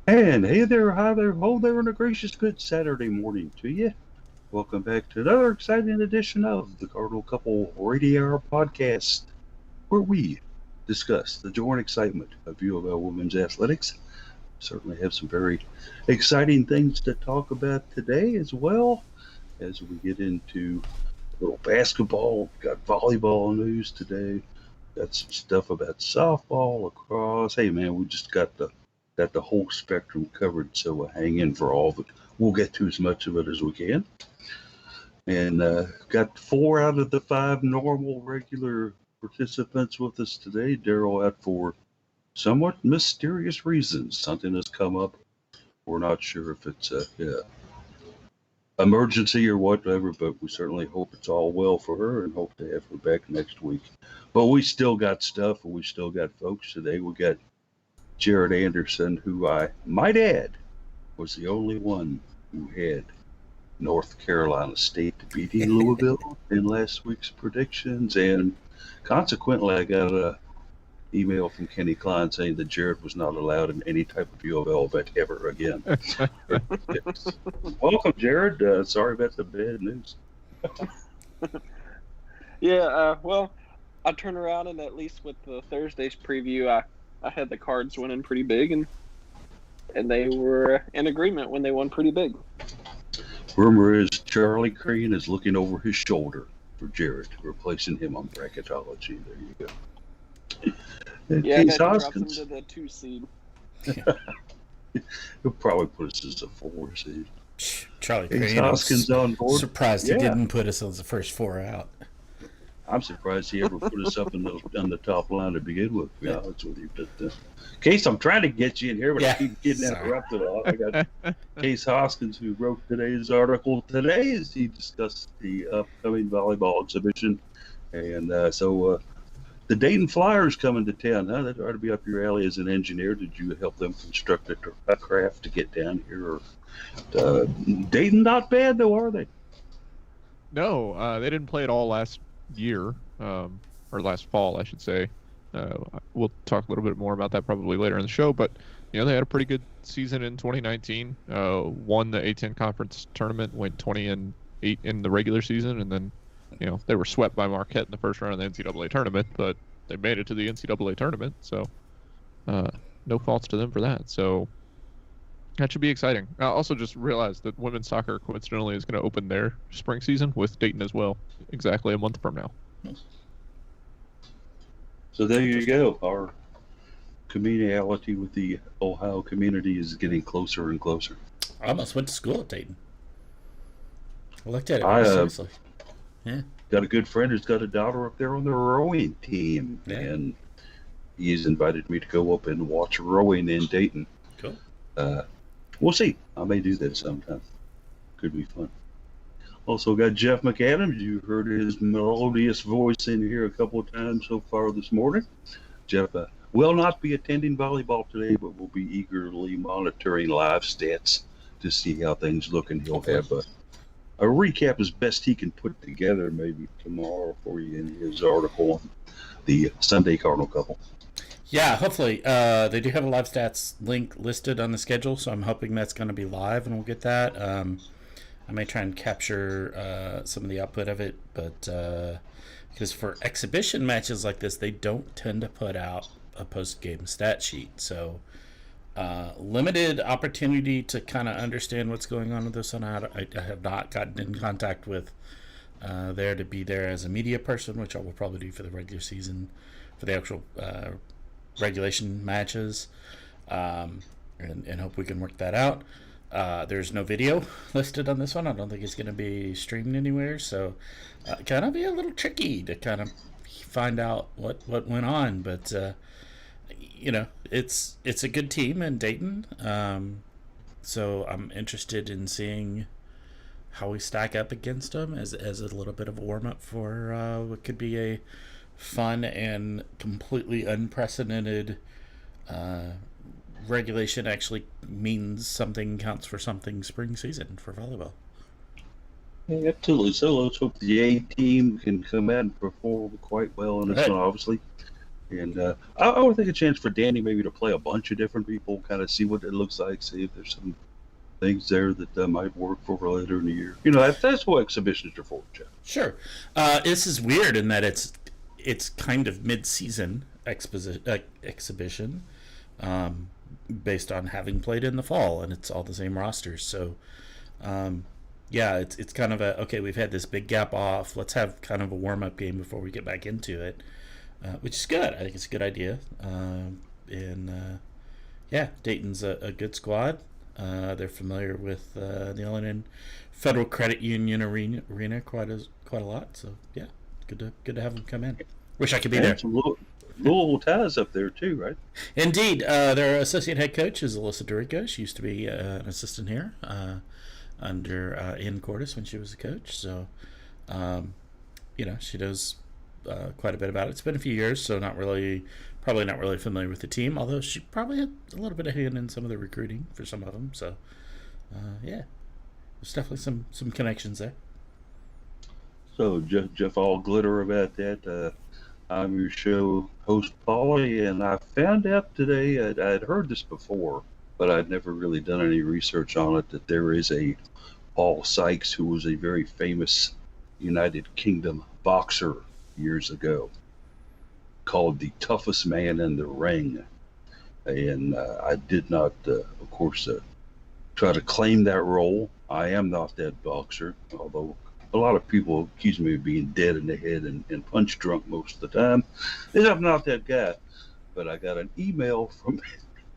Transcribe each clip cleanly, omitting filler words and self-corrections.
And hey there, hi there, ho there, and a gracious good Saturday morning to you. Welcome back to another exciting edition of the Cardinal Couple Radio Hour podcast, where we discuss the joy and excitement of UofL women's athletics. Certainly have some very exciting things to talk about today as well as we get into a little basketball. We've got volleyball news today. Got some stuff about softball, lacrosse. Hey man, we just got the whole spectrum covered, so hang in for all of it. We'll get to as much of it as we can. And got 4 out of the 5 normal regular participants with us today. Daryl out for somewhat mysterious reasons. Something has come up. We're not sure if it's a emergency or whatever, but we certainly hope it's all well for her and hope to have her back next week. But we still got stuff, and we still got folks today. We got Jared Anderson, who I might add was the only one who had North Carolina State beating Louisville in last week's predictions. And consequently, I got an email from Kenny Klein saying that Jared was not allowed in any type of UofL event ever again. Welcome, Jared. Sorry about the bad news. Well, I turned around and at least with the Thursday's preview, I had the Cards winning pretty big, and they were in agreement when they won pretty big. Rumor is Charlie Crane is looking over his shoulder for Jared, replacing him on bracketology. There you go. And Yeah, Case that drops him Hoskins, to the 2 seed. he'll probably put us as a 4 seed. Charlie Case Crane, Hoskins on board. surprised he Yeah. didn't put us as the first 4 out. I'm surprised he ever put us up on the top line to begin with, to be honest with you. But Case, I'm trying to get you in here, but I keep getting interrupted a lot. I got Case Hoskins, who wrote today's article today, as he discussed the upcoming volleyball exhibition. And so the Dayton Flyers coming to town. Huh? That ought to be up your alley as an engineer. Did you help them construct a craft to get down here? Or Dayton not bad, though, are they? No, they didn't play at all last year, or last fall, I should say. We'll talk a little bit more about that probably later in the show, but they had a pretty good season in 2019. Won the A10 conference tournament, went 20-8 in the regular season, and then they were swept by Marquette in the first round of the NCAA tournament, but they made it to the NCAA tournament, so no faults to them for that. So that should be exciting. I also just realized that women's soccer coincidentally is going to open their spring season with Dayton as well, exactly a month from now. So there you go. Our communality with the Ohio community is getting closer and closer. I almost went to school at Dayton. I looked at it I, seriously. Yeah. Got a good friend who's got a daughter up there on the rowing team, and he's invited me to go up and watch rowing in Dayton. Cool. We'll see. I may do that sometime. Could be fun. Also got Jeff McAdams. You heard his melodious voice in here a couple of times so far this morning. Jeff will not be attending volleyball today, but will be eagerly monitoring live stats to see how things look, and he'll have a recap as best he can put together maybe tomorrow for you in his article on the Sunday Cardinal Couple. Yeah, hopefully. They do have a live stats link listed on the schedule, so I'm hoping that's going to be live, and we'll get that. I may try and capture some of the output of it, but because for exhibition matches like this, they don't tend to put out a post-game stat sheet, so limited opportunity to kind of understand what's going on with this one. I have not gotten in contact with there to be there as a media person, which I will probably do for the regular season, for the actual regulation matches, and hope we can work that out. There's no video listed on this one. I don't think it's going to be streamed anywhere, so kind of be a little tricky to kind of find out what went on. But it's a good team in Dayton, so I'm interested in seeing how we stack up against them as a little bit of a warm up for what could be a fun and completely unprecedented regulation actually means something, counts for something spring season for volleyball. Yeah, absolutely. So let's hope the A team can come out and perform quite well in this one, obviously. And I would think a chance for Danny maybe to play a bunch of different people, kind of see what it looks like, see if there's some things there that might work for later in the year. That's what exhibitions are for, Jeff. Sure. This is weird in that it's kind of mid-season exhibition, based on having played in the fall, and it's all the same rosters. So, yeah, it's kind of okay. We've had this big gap off. Let's have kind of a warm-up game before we get back into it, which is good. I think it's a good idea. Yeah, Dayton's a good squad. They're familiar with the Illinois Federal Credit Union arena quite a lot. So yeah, good to have them come in. Wish I could be there. Some little ties up there too, right? Indeed, their associate head coach is Alyssa Dorico. She used to be an assistant here under Ian Cordes when she was a coach. So, she knows quite a bit about it. It's been a few years, so probably not really familiar with the team, although she probably had a little bit of hand in some of the recruiting for some of them. So, yeah, there's definitely some connections there. So, Jeff, all glitter about that. I'm your show host, Paulie, and I found out today, I'd heard this before, but I'd never really done any research on it, that there is a Paul Sykes who was a very famous United Kingdom boxer years ago, called the toughest man in the ring. And I did not, of course, try to claim that role. I am not that boxer, although a lot of people accuse me of being dead in the head and punch drunk most of the time. I'm not that guy. But I got an email from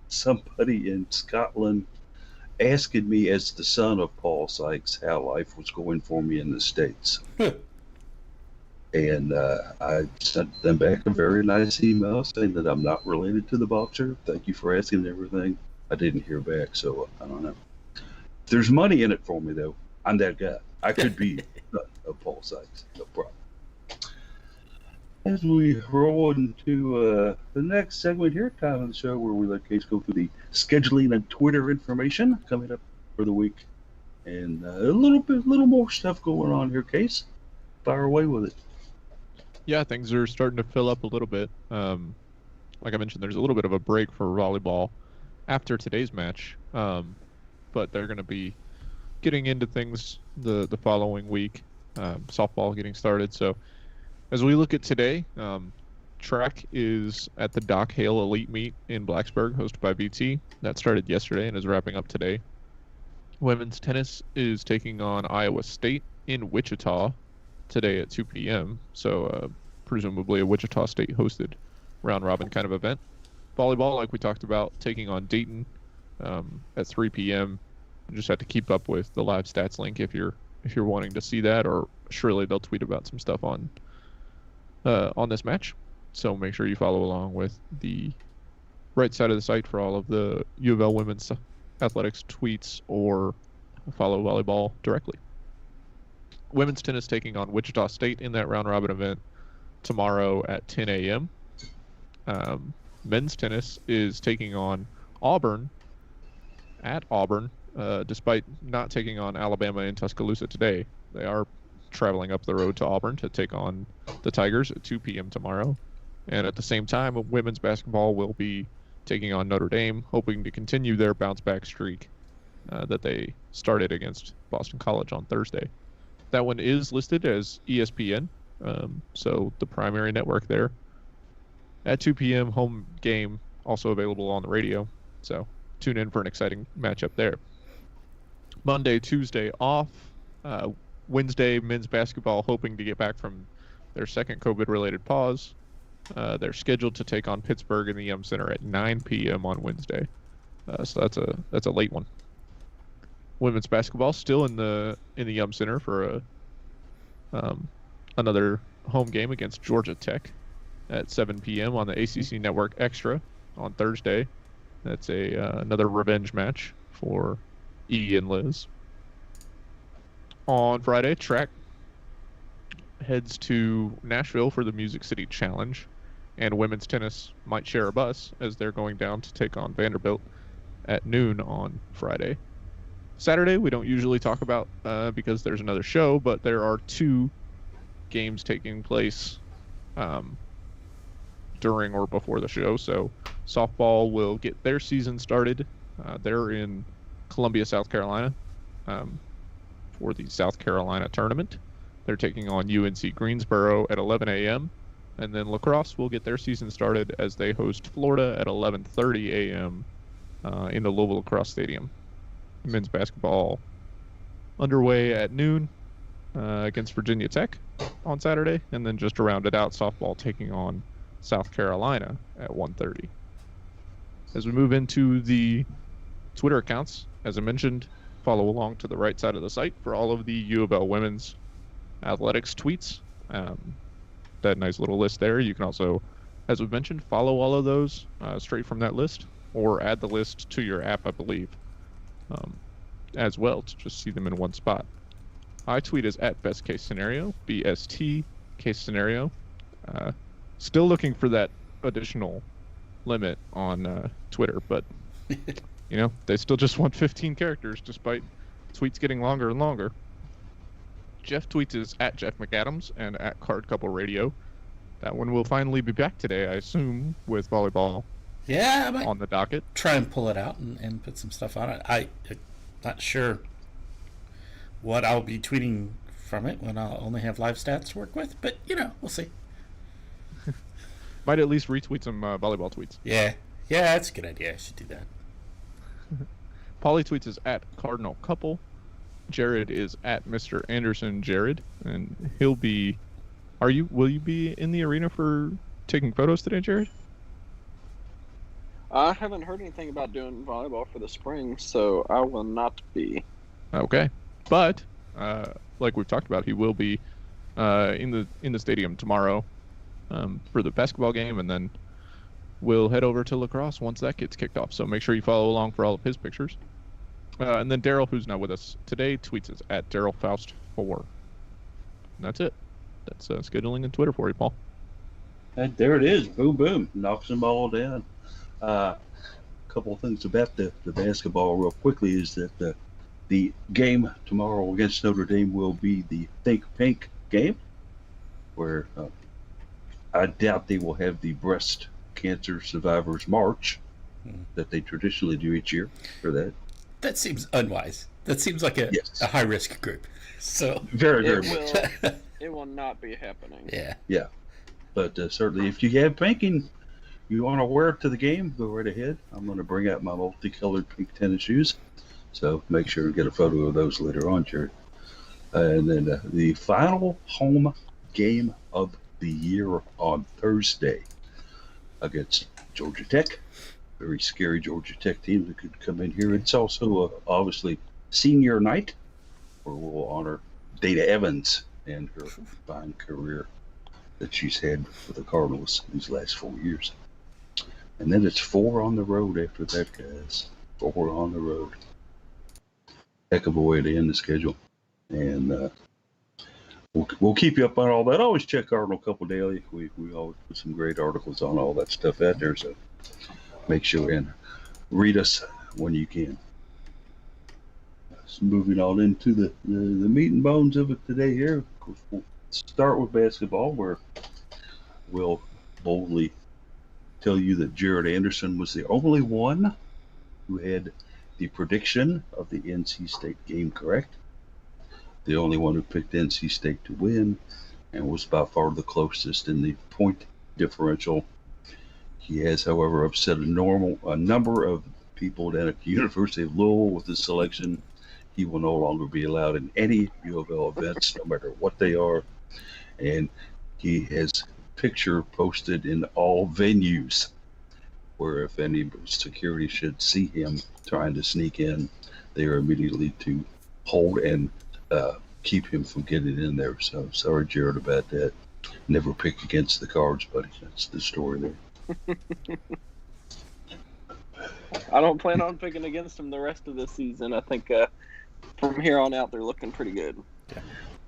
somebody in Scotland asking me, as the son of Paul Sykes, how life was going for me in the States. And I sent them back a very nice email saying that I'm not related to the boxer. Thank you for asking and everything. I didn't hear back, so I don't know. If there's money in it for me, though, I'm that guy. I could be of Paul Sykes, no problem. As we roll into the next segment here, time of the show where we let Case go through the scheduling and Twitter information coming up for the week, and a little more stuff going on here, Case. Fire away with it. Yeah, things are starting to fill up a little bit. Like I mentioned, there's a little bit of a break for volleyball after today's match, but they're going to be getting into things the following week. Softball getting started. So as we look at today, track is at the Doc Hale Elite Meet in Blacksburg, hosted by BT. That started yesterday and is wrapping up today. Women's tennis is taking on Iowa State in Wichita today at 2 p.m. So presumably a Wichita State hosted round robin kind of event. Volleyball, like we talked about, taking on Dayton at 3 p.m. You just have to keep up with the live stats link if you're wanting to see that, or surely they'll tweet about some stuff on this match. So make sure you follow along with the right side of the site for all of the UofL women's athletics tweets, or follow volleyball directly. Women's tennis taking on Wichita State in that round robin event tomorrow at 10 a.m. Men's tennis is taking on Auburn at Auburn. Despite not taking on Alabama in Tuscaloosa today, they are traveling up the road to Auburn to take on the Tigers at 2 p.m. tomorrow. And at the same time, women's basketball will be taking on Notre Dame, hoping to continue their bounce-back streak that they started against Boston College on Thursday. That one is listed as ESPN, so the primary network there. At 2 p.m., home game, also available on the radio. So tune in for an exciting matchup there. Monday, Tuesday off. Wednesday, men's basketball hoping to get back from their second COVID-related pause. They're scheduled to take on Pittsburgh in the Yum Center at 9 p.m. on Wednesday. So that's a late one. Women's basketball still in the Yum Center for another home game against Georgia Tech at 7 p.m. on the ACC Network Extra on Thursday. That's another revenge match for E and Liz. On Friday, track heads to Nashville for the Music City Challenge, and women's tennis might share a bus as they're going down to take on Vanderbilt at noon on Friday. Saturday, we don't usually talk about because there's another show, but there are two games taking place during or before the show. So softball will get their season started. They're in Columbia, South Carolina, for the South Carolina tournament. They're taking on UNC Greensboro at 11 a.m. And then lacrosse will get their season started as they host Florida at 11:30 a.m. In the Louisville Lacrosse Stadium. Men's basketball underway at noon against Virginia Tech on Saturday, and then just to round it out, softball taking on South Carolina at 1:30. As we move into the Twitter accounts, as I mentioned, follow along to the right side of the site for all of the UofL women's athletics tweets. That nice little list there. You can also, as we've mentioned, follow all of those straight from that list, or add the list to your app, I believe, as well, to just see them in one spot. I tweet is at best case scenario, BST case scenario. Still looking for that additional limit on Twitter, but they still just want 15 characters despite tweets getting longer and longer. Jeff tweets is at Jeff McAdams and at Card Couple Radio. That one will finally be back today, I assume, with volleyball on the docket. Try and pull it out and put some stuff on it. I'm not sure what I'll be tweeting from it when I'll only have live stats to work with, but we'll see. Might at least retweet some volleyball tweets. Yeah, that's a good idea. I should do that. Polly tweets is at Cardinal Couple. Jared is at Mr. Anderson Jared, and he'll be. Will you be in the arena for taking photos today, Jared? I haven't heard anything about doing volleyball for the spring, so I will not be. Okay, but like we've talked about, he will be in the stadium tomorrow for the basketball game, and then we'll head over to lacrosse once that gets kicked off. So make sure you follow along for all of his pictures. And then Daryl, who's not with us today, tweets us at DarylFaust4. And that's it. That's scheduling and Twitter for you, Paul. And there it is. Boom, boom. Knocks them all down. A couple of things about the basketball real quickly is that the game tomorrow against Notre Dame will be the Think Pink game, where I doubt they will have the Breast Cancer Survivors March that they traditionally do each year for that. That seems unwise. That seems like a high-risk group. So very, very much. It will not be happening. Yeah. But certainly, if you have pink and you want to wear it to the game, go right ahead. I'm going to bring out my multicolored pink tennis shoes. So make sure to get a photo of those later on, Jared. And then the final home game of the year on Thursday against Georgia Tech. Very scary Georgia Tech team that could come in here. It's also obviously senior night, where we'll honor Dana Evans and her fine career that she's had for the Cardinals these last 4 years. And then it's 4 on the road after that, guys. 4 on the road. Heck of a way to end the schedule. And we'll keep you up on all that. Always check Cardinal Couple Daily. We always put some great articles on all that stuff out there, so make sure and read us when you can. So moving on into the meat and bones of it today here. Of course, we'll start with basketball, where we'll boldly tell you that Jared Anderson was the only one who had the prediction of the NC State game correct. The only one who picked NC State to win, and was by far the closest in the point differential. He has, however, upset a number of people down at the University of Louisville with his selection. He will no longer be allowed in any UofL events, no matter what they are. And he has picture posted in all venues, where if any security should see him trying to sneak in, they are immediately to hold and keep him from getting in there. So sorry, Jared, about that. Never pick against the Cards, buddy. That's the story there. I don't plan on picking against them the rest of the season. I think from here on out, they're looking pretty good.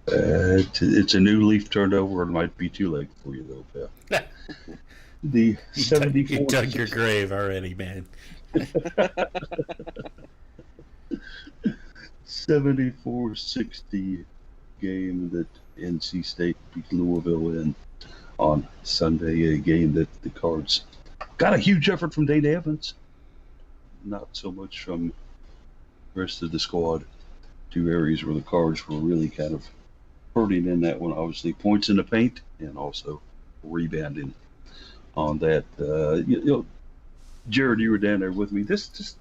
It's a new leaf turned over. It might be too late for you, though, pal. The 74. You dug your grave already, man. 74-60 game that NC State beat Louisville in on Sunday, a game that the Cards got a huge effort from Dane Evans, not so much from the rest of the squad. Two areas where the Cards were really kind of hurting in that one, obviously points in the paint and also rebounding on that. Jared, you were down there with me. This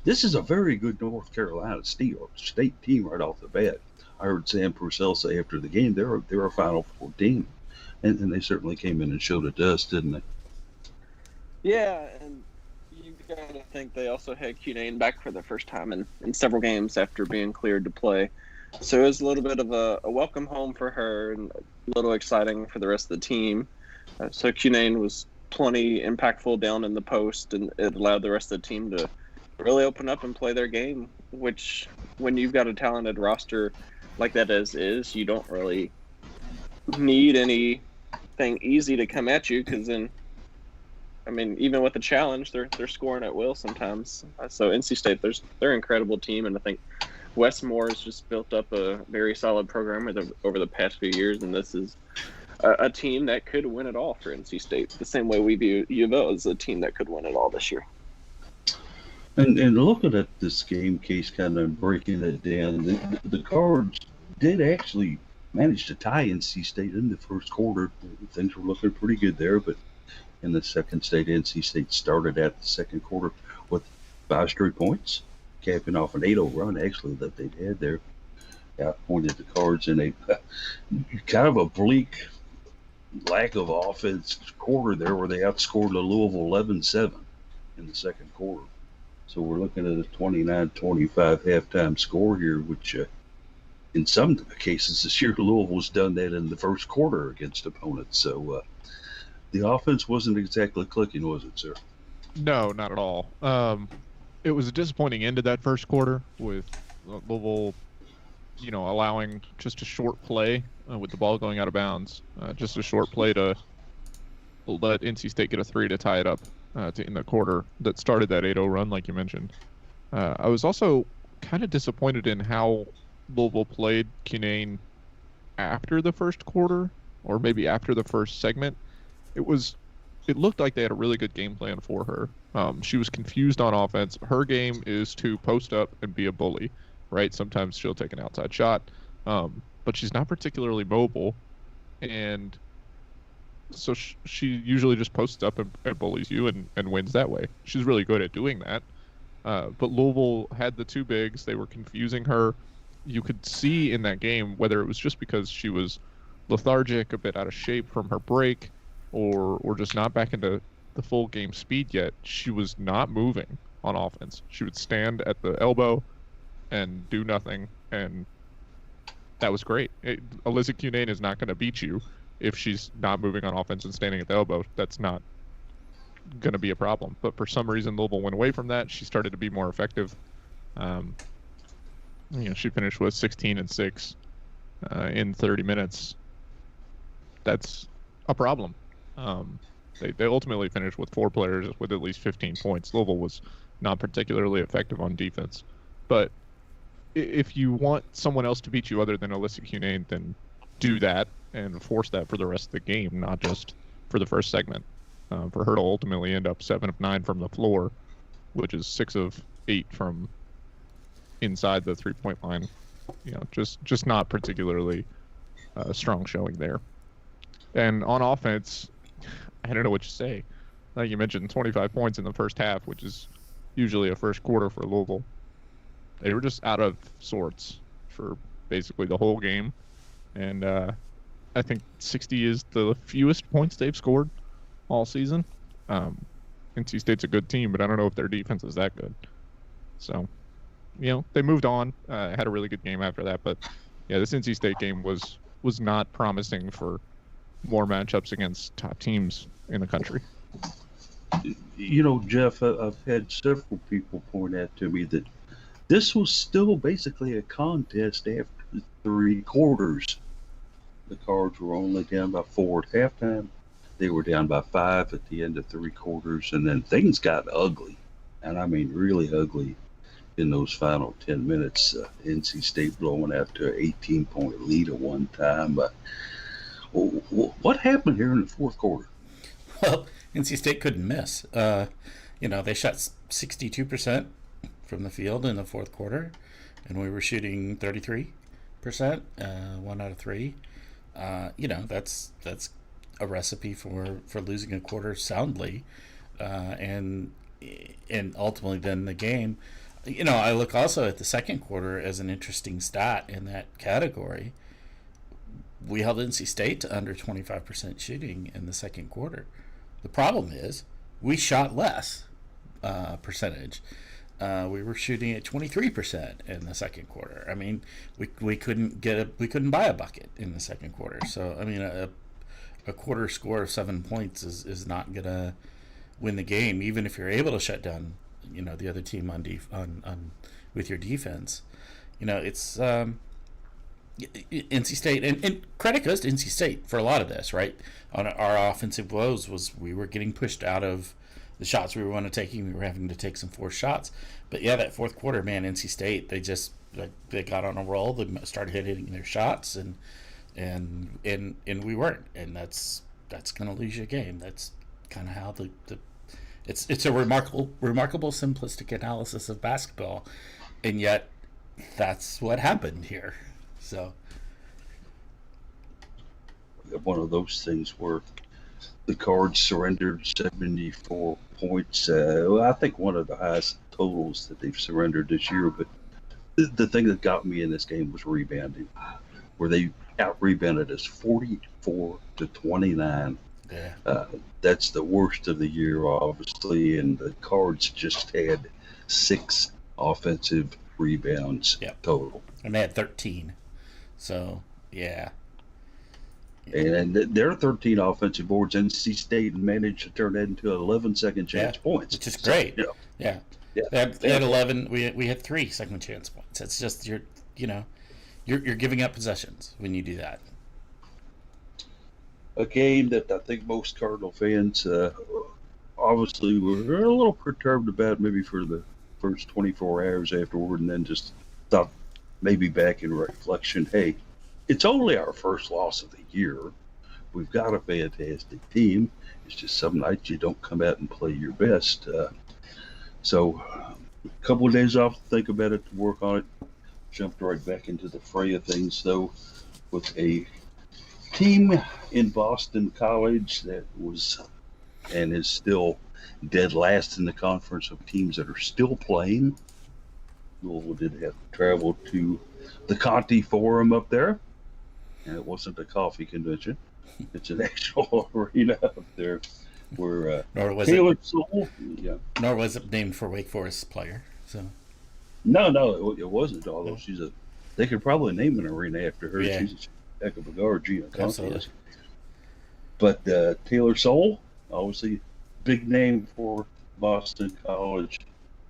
is a very good North Carolina State team right off the bat. I heard Sam Purcell say after the game they're a Final Four team, and they certainly came in and showed it to us, didn't they? Yeah, and you got to think they also had Cunane back for the first time in several games after being cleared to play. So it was a little bit of a welcome home for her and a little exciting for the rest of the team. So Cunane was plenty impactful down in the post, and it allowed the rest of the team to really open up and play their game, which when you've got a talented roster like that as is, you don't really need anything easy to come at you, because then, I mean, even with a challenge, they're scoring at will sometimes. So NC State, they're an incredible team, and I think Wes Moore has just built up a very solid program over the past few years, and this is a team that could win it all for NC State, the same way we view UofL as a team that could win it all this year. And looking at this game case, kind of breaking it down, the Cards did actually manage to tie NC State in the first quarter. Things were looking pretty good there, but in the second state, NC State started at the second quarter with 5 straight points, capping off an 8-0 run, actually, that they'd had there. Outpointed the Cards in a kind of a bleak lack of offense quarter there, where they outscored the Louisville 11-7 in the second quarter. So we're looking at a 29-25 halftime score here, which in some cases this year Louisville's done that in the first quarter against opponents. So the offense wasn't exactly clicking, was it, sir? No, not at all. It was a disappointing end to that first quarter with Louisville, allowing just a short play with the ball going out of bounds. Just a short play to let NC State get a 3 to tie it up in the quarter that started that 8-0 run, like you mentioned. I was also kind of disappointed in how Louisville played Cunane after the first quarter, or maybe after the first segment. It looked like they had a really good game plan for her. She was confused on offense. Her game is to post up and be a bully, right? Sometimes she'll take an outside shot, but she's not particularly mobile, and so she usually just posts up and bullies you and wins that way. She's really good at doing that. But Louisville had the 2 bigs. They were confusing her. You could see in that game, whether it was just because she was lethargic, a bit out of shape from her break, or just not back into the full game speed yet, she was not moving on offense. She would stand at the elbow and do nothing, and that was great. Alyssa Cunane is not going to beat you if she's not moving on offense and standing at the elbow. That's not going to be a problem. But for some reason, Louisville went away from that. She started to be more effective. She finished with 16 and 6 in 30 minutes. That's a problem. They ultimately finished with 4 players with at least 15 points. Louisville was not particularly effective on defense. But if you want someone else to beat you other than Alyssa Cunane, then do that and force that for the rest of the game, not just for the first segment. For her to ultimately end up 7 of 9 from the floor, which is 6 of 8 from inside the 3-point line. Just not particularly strong showing there. And on offense, I don't know what to say. Like you mentioned, 25 points in the first half, which is usually a first quarter for Louisville. They were just out of sorts for basically the whole game. And I think 60 is the fewest points they've scored all season. NC State's a good team, but I don't know if their defense is that good. So, they moved on. Had a really good game after that. But, yeah, this NC State game was not promising for more matchups against top teams in the country. Jeff, I've had several people point out to me that this was still basically a contest after 3 quarters. The Cards were only down by 4 at halftime. They were down by 5 at the end of 3 quarters, and then things got ugly, and I mean really ugly in those final 10 minutes. NC State blowing out to an 18-point lead at one time. What happened here in the fourth quarter? Well, NC State couldn't miss. They shot 62% from the field in the fourth quarter, and we were shooting 33%, 1 out of 3. That's a recipe for losing a quarter soundly, and ultimately then the game. I look also at the second quarter as an interesting stat in that category. We held NC State to under 25% shooting in the second quarter. The problem is we shot less percentage. We were shooting at 23% in the second quarter. I mean, we couldn't buy a bucket in the second quarter. So I mean, a quarter score of 7 points is not gonna win the game, even if you're able to shut down the other team on with your defense. It's NC State, and credit goes to NC State for a lot of this, right? On our offensive woes was we were getting pushed out of the shots we were want to taking. We were having to take some forced shots. But yeah, that fourth quarter, man, NC State, they got on a roll. They started hitting their shots, and we weren't, and that's going to lose you a game. That's kind of how it's a remarkable simplistic analysis of basketball, and yet that's what happened here. So one of those things where the Cards surrendered 74 points. I think one of the highest totals that they've surrendered this year. But the thing that got me in this game was rebounding, where they out-rebounded us 44-29. Yeah. That's the worst of the year, obviously, and the Cards just had 6 offensive rebounds total. And they had 13. So, yeah. And their 13 offensive boards, NC State managed to turn that into 11 second chance points. Which is great. So, yeah. They had 11. We had 3 second chance points. It's just you're giving up possessions when you do that. A game that I think most Cardinal fans obviously were a little perturbed about, maybe for the first 24 hours afterward, and then just thought maybe back in reflection, hey, it's only our first loss of the year. We've got a fantastic team. It's just some nights you don't come out and play your best. So a couple of days off to think about it, to work on it. Jumped right back into the fray of things, though, with a team in Boston College that was and is still dead last in the conference of teams that are still playing. Louisville did have to travel to the Conti Forum up there, and it wasn't a coffee convention. It's an actual arena up there where Nor was Taylor it Soule, Nor was it named for Wake Forest player. So No, it wasn't. Although they could probably name an arena after her. Yeah. She's a heck of a guard, Gina Conti Absolutely. is. But Taylor Soule, obviously, big name for Boston College,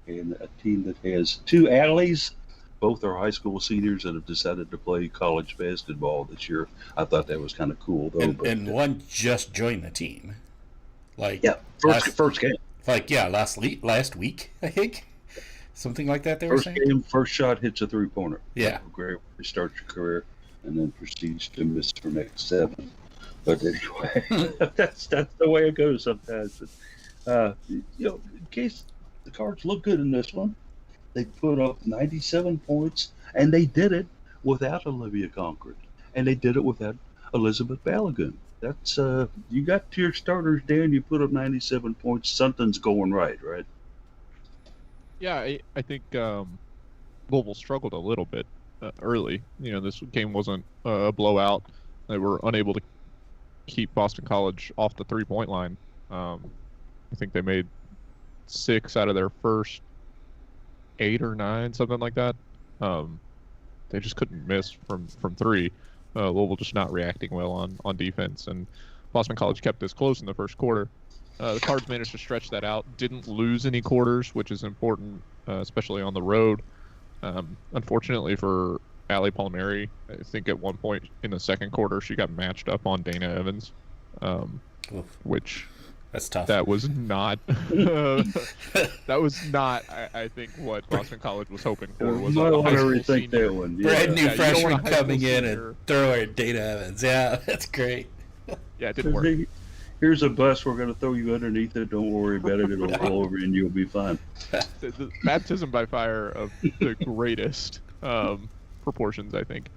and a team that has 2 Alleys. Both are high school seniors that have decided to play college basketball this year. I thought that was kind of cool, though. and one just joined the team. First game. Last week, I think. Something like that they were First saying? game, first shot hits a 3-pointer. Yeah. Great way to start your career, and then proceeds to miss for next 7. But anyway, that's the way it goes sometimes. But, in case the Cards look good in this one, they put up 97 points, and they did it without Olivia Concord, and they did it without Elizabeth Balogun. That's you got to your starters, Dan. You put up 97 points. Something's going right? Yeah, I think Louisville struggled a little bit early. This game wasn't a blowout. They were unable to keep Boston College off the 3-point line. I think they made 6 out of their first 8 or 9, something like that. They just couldn't miss from 3. Louisville just not reacting well on defense, and Boston College kept this close in the first quarter. The Cards managed to stretch that out, didn't lose any quarters, which is important, especially on the road. Unfortunately for Allie Palmieri, I think at one point in the second quarter she got matched up on Dana Evans, which that's tough. That was not I think what Boston College was hoping for. Was might a want high to school rethink senior. that one. Brand new you don't want freshman a high school coming in senior. and throwing Dana Evans. Yeah, that's great. Yeah, it didn't work. Here's a bus. We're going to throw you underneath it. Don't worry about it. It'll roll over and you'll be fine. The baptism by fire of the greatest proportions, I think.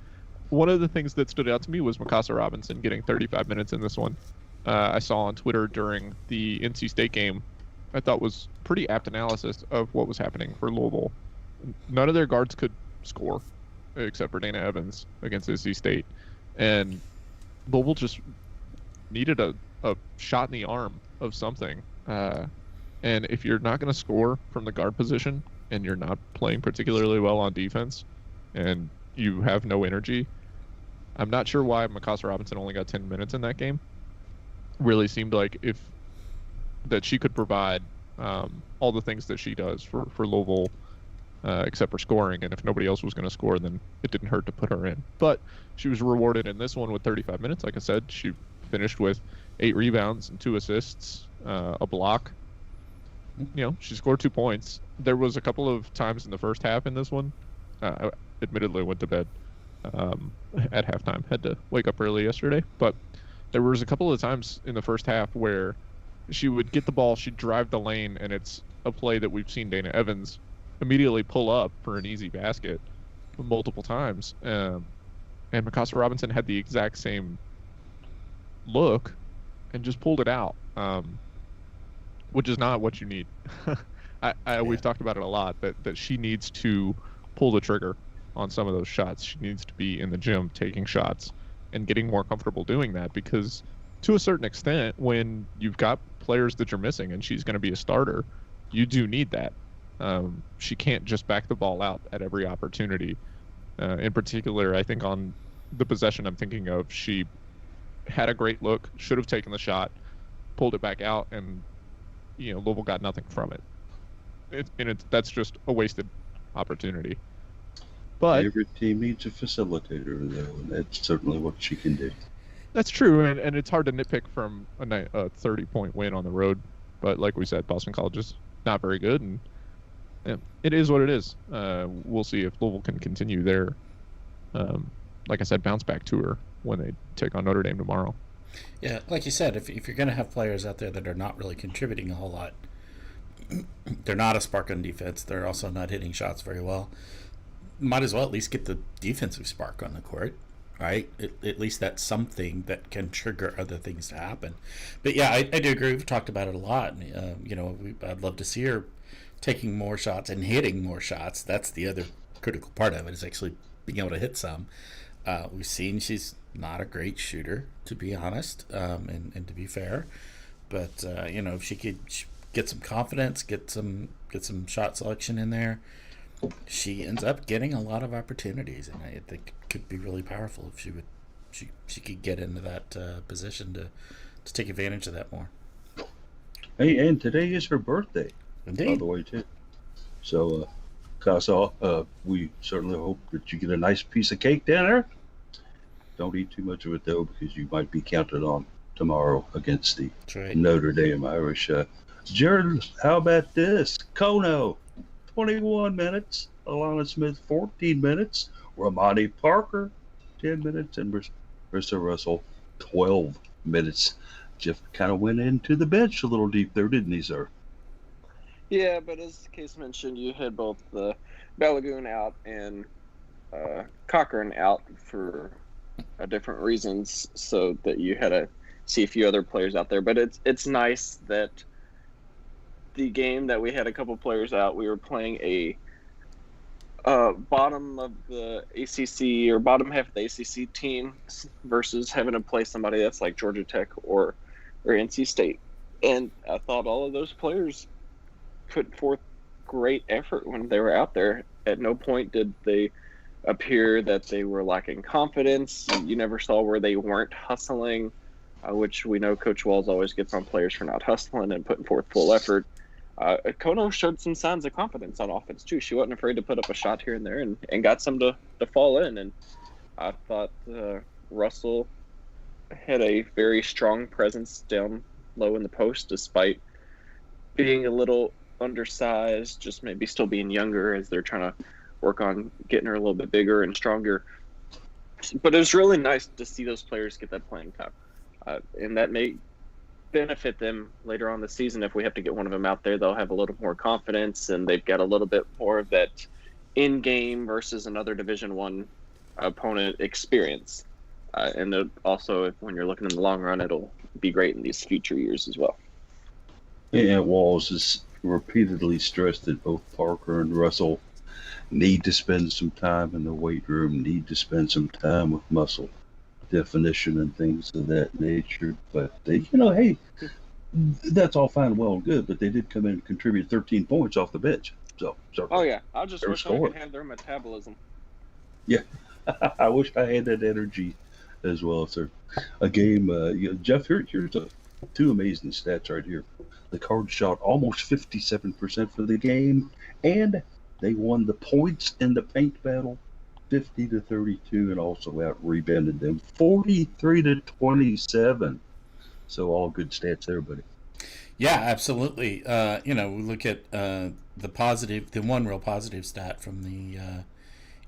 One of the things that stood out to me was Mikasa Robinson getting 35 minutes in this one. I saw on Twitter during the NC State game, I thought was pretty apt analysis of what was happening for Louisville. None of their guards could score, except for Dana Evans against NC State. And Louisville just needed a shot in the arm of something. And if you're not going to score from the guard position and you're not playing particularly well on defense and you have no energy, I'm not sure why Mikasa Robinson only got 10 minutes in that game. Really seemed like that she could provide all the things that she does for Louisville, except for scoring. And if nobody else was going to score, then it didn't hurt to put her in. But she was rewarded in this one with 35 minutes. Like I said, she finished with 8 rebounds and 2 assists, a block. She scored 2 points. There was a couple of times in the first half in this one. I admittedly went to bed at halftime. Had to wake up early yesterday. But there was a couple of times in the first half where she would get the ball, she'd drive the lane, and it's a play that we've seen Dana Evans immediately pull up for an easy basket multiple times. And Mikasa Robinson had the exact same look and just pulled it out, which is not what you need. We've talked about it a lot, that she needs to pull the trigger on some of those shots. She needs to be in the gym taking shots and getting more comfortable doing that, because to a certain extent, when you've got players that you're missing and she's going to be a starter, you do need that. She can't just back the ball out at every opportunity. In particular, I think on the possession I'm thinking of, she had a great look, should have taken the shot, pulled it back out, and Louisville got nothing from it. That's just a wasted opportunity. But every team needs a facilitator, though, and that's certainly what she can do. That's true, and it's hard to nitpick from a 30-point win on the road. But like we said, Boston College is not very good, and it is what it is. We'll see if Louisville can continue their, like I said, bounce back tour when they take on Notre Dame tomorrow. Yeah, like you said, if you're going to have players out there that are not really contributing a whole lot, they're not a spark on defense, they're also not hitting shots very well, might as well at least get the defensive spark on the court, right? At least that's something that can trigger other things to happen. But yeah, I do agree. We've talked about it a lot. I'd love to see her taking more shots and hitting more shots. That's the other critical part of it, is actually being able to hit some. We've seen she's not a great shooter, to be honest, and to be fair. But if she could get some confidence, get some shot selection in there, she ends up getting a lot of opportunities, and I think it could be really powerful if she could get into that position to take advantage of that more. Hey, and today is her birthday. Indeed. By the way, too. So, Casa, we certainly hope that you get a nice piece of cake down there. Don't eat too much of it, though, because you might be counted on tomorrow against the Notre Dame Irish. Jared, how about this? Kono, 21 minutes. Alana Smith, 14 minutes. Ramani Parker, 10 minutes. And Brissa Russell, 12 minutes. Jeff kind of went into the bench a little deep there, didn't he, sir? Yeah, but as Case mentioned, you had both the Balagoon out and Cochran out for different reasons, so that you had to see a few other players out there. But it's nice that the game that we had a couple players out, we were playing a bottom of the ACC or bottom half of the ACC team versus having to play somebody that's like Georgia Tech or NC State. And I thought all of those players put forth great effort when they were out there. At no point did they appear that they were lacking confidence. You never saw where they weren't hustling, which we know Coach Walls always gets on players for not hustling and putting forth full effort. Kono showed some signs of confidence on offense too. She wasn't afraid to put up a shot here and there and got some to fall in. And I thought Russell had a very strong presence down low in the post, despite being a little undersized, just maybe still being younger as they're trying to work on getting her a little bit bigger and stronger. But it was really nice to see those players get that playing time. and that may benefit them later on the season. If we have to get one of them out there, they'll have a little more confidence, and they've got a little bit more of that in-game versus another Division One opponent experience. And also, when you're looking in the long run, it'll be great in these future years as well. Yeah, Walls has repeatedly stressed that both Parker and Russell need to spend some time in the weight room, need to spend some time with muscle definition and things of that nature. But they, hey, that's all fine and well and good, but they did come in and contribute 13 points off the bench. So, oh yeah, I just wish I could have their metabolism. Yeah, I wish I had that energy as well, sir. A game, Jeff. Here's two amazing stats right here. The Cards shot almost 57% for the game, and they won the points in the paint battle, 50-32, and also out-rebounded them 43-27. So all good stats there, buddy. Yeah, absolutely. We look at the one real positive stat from the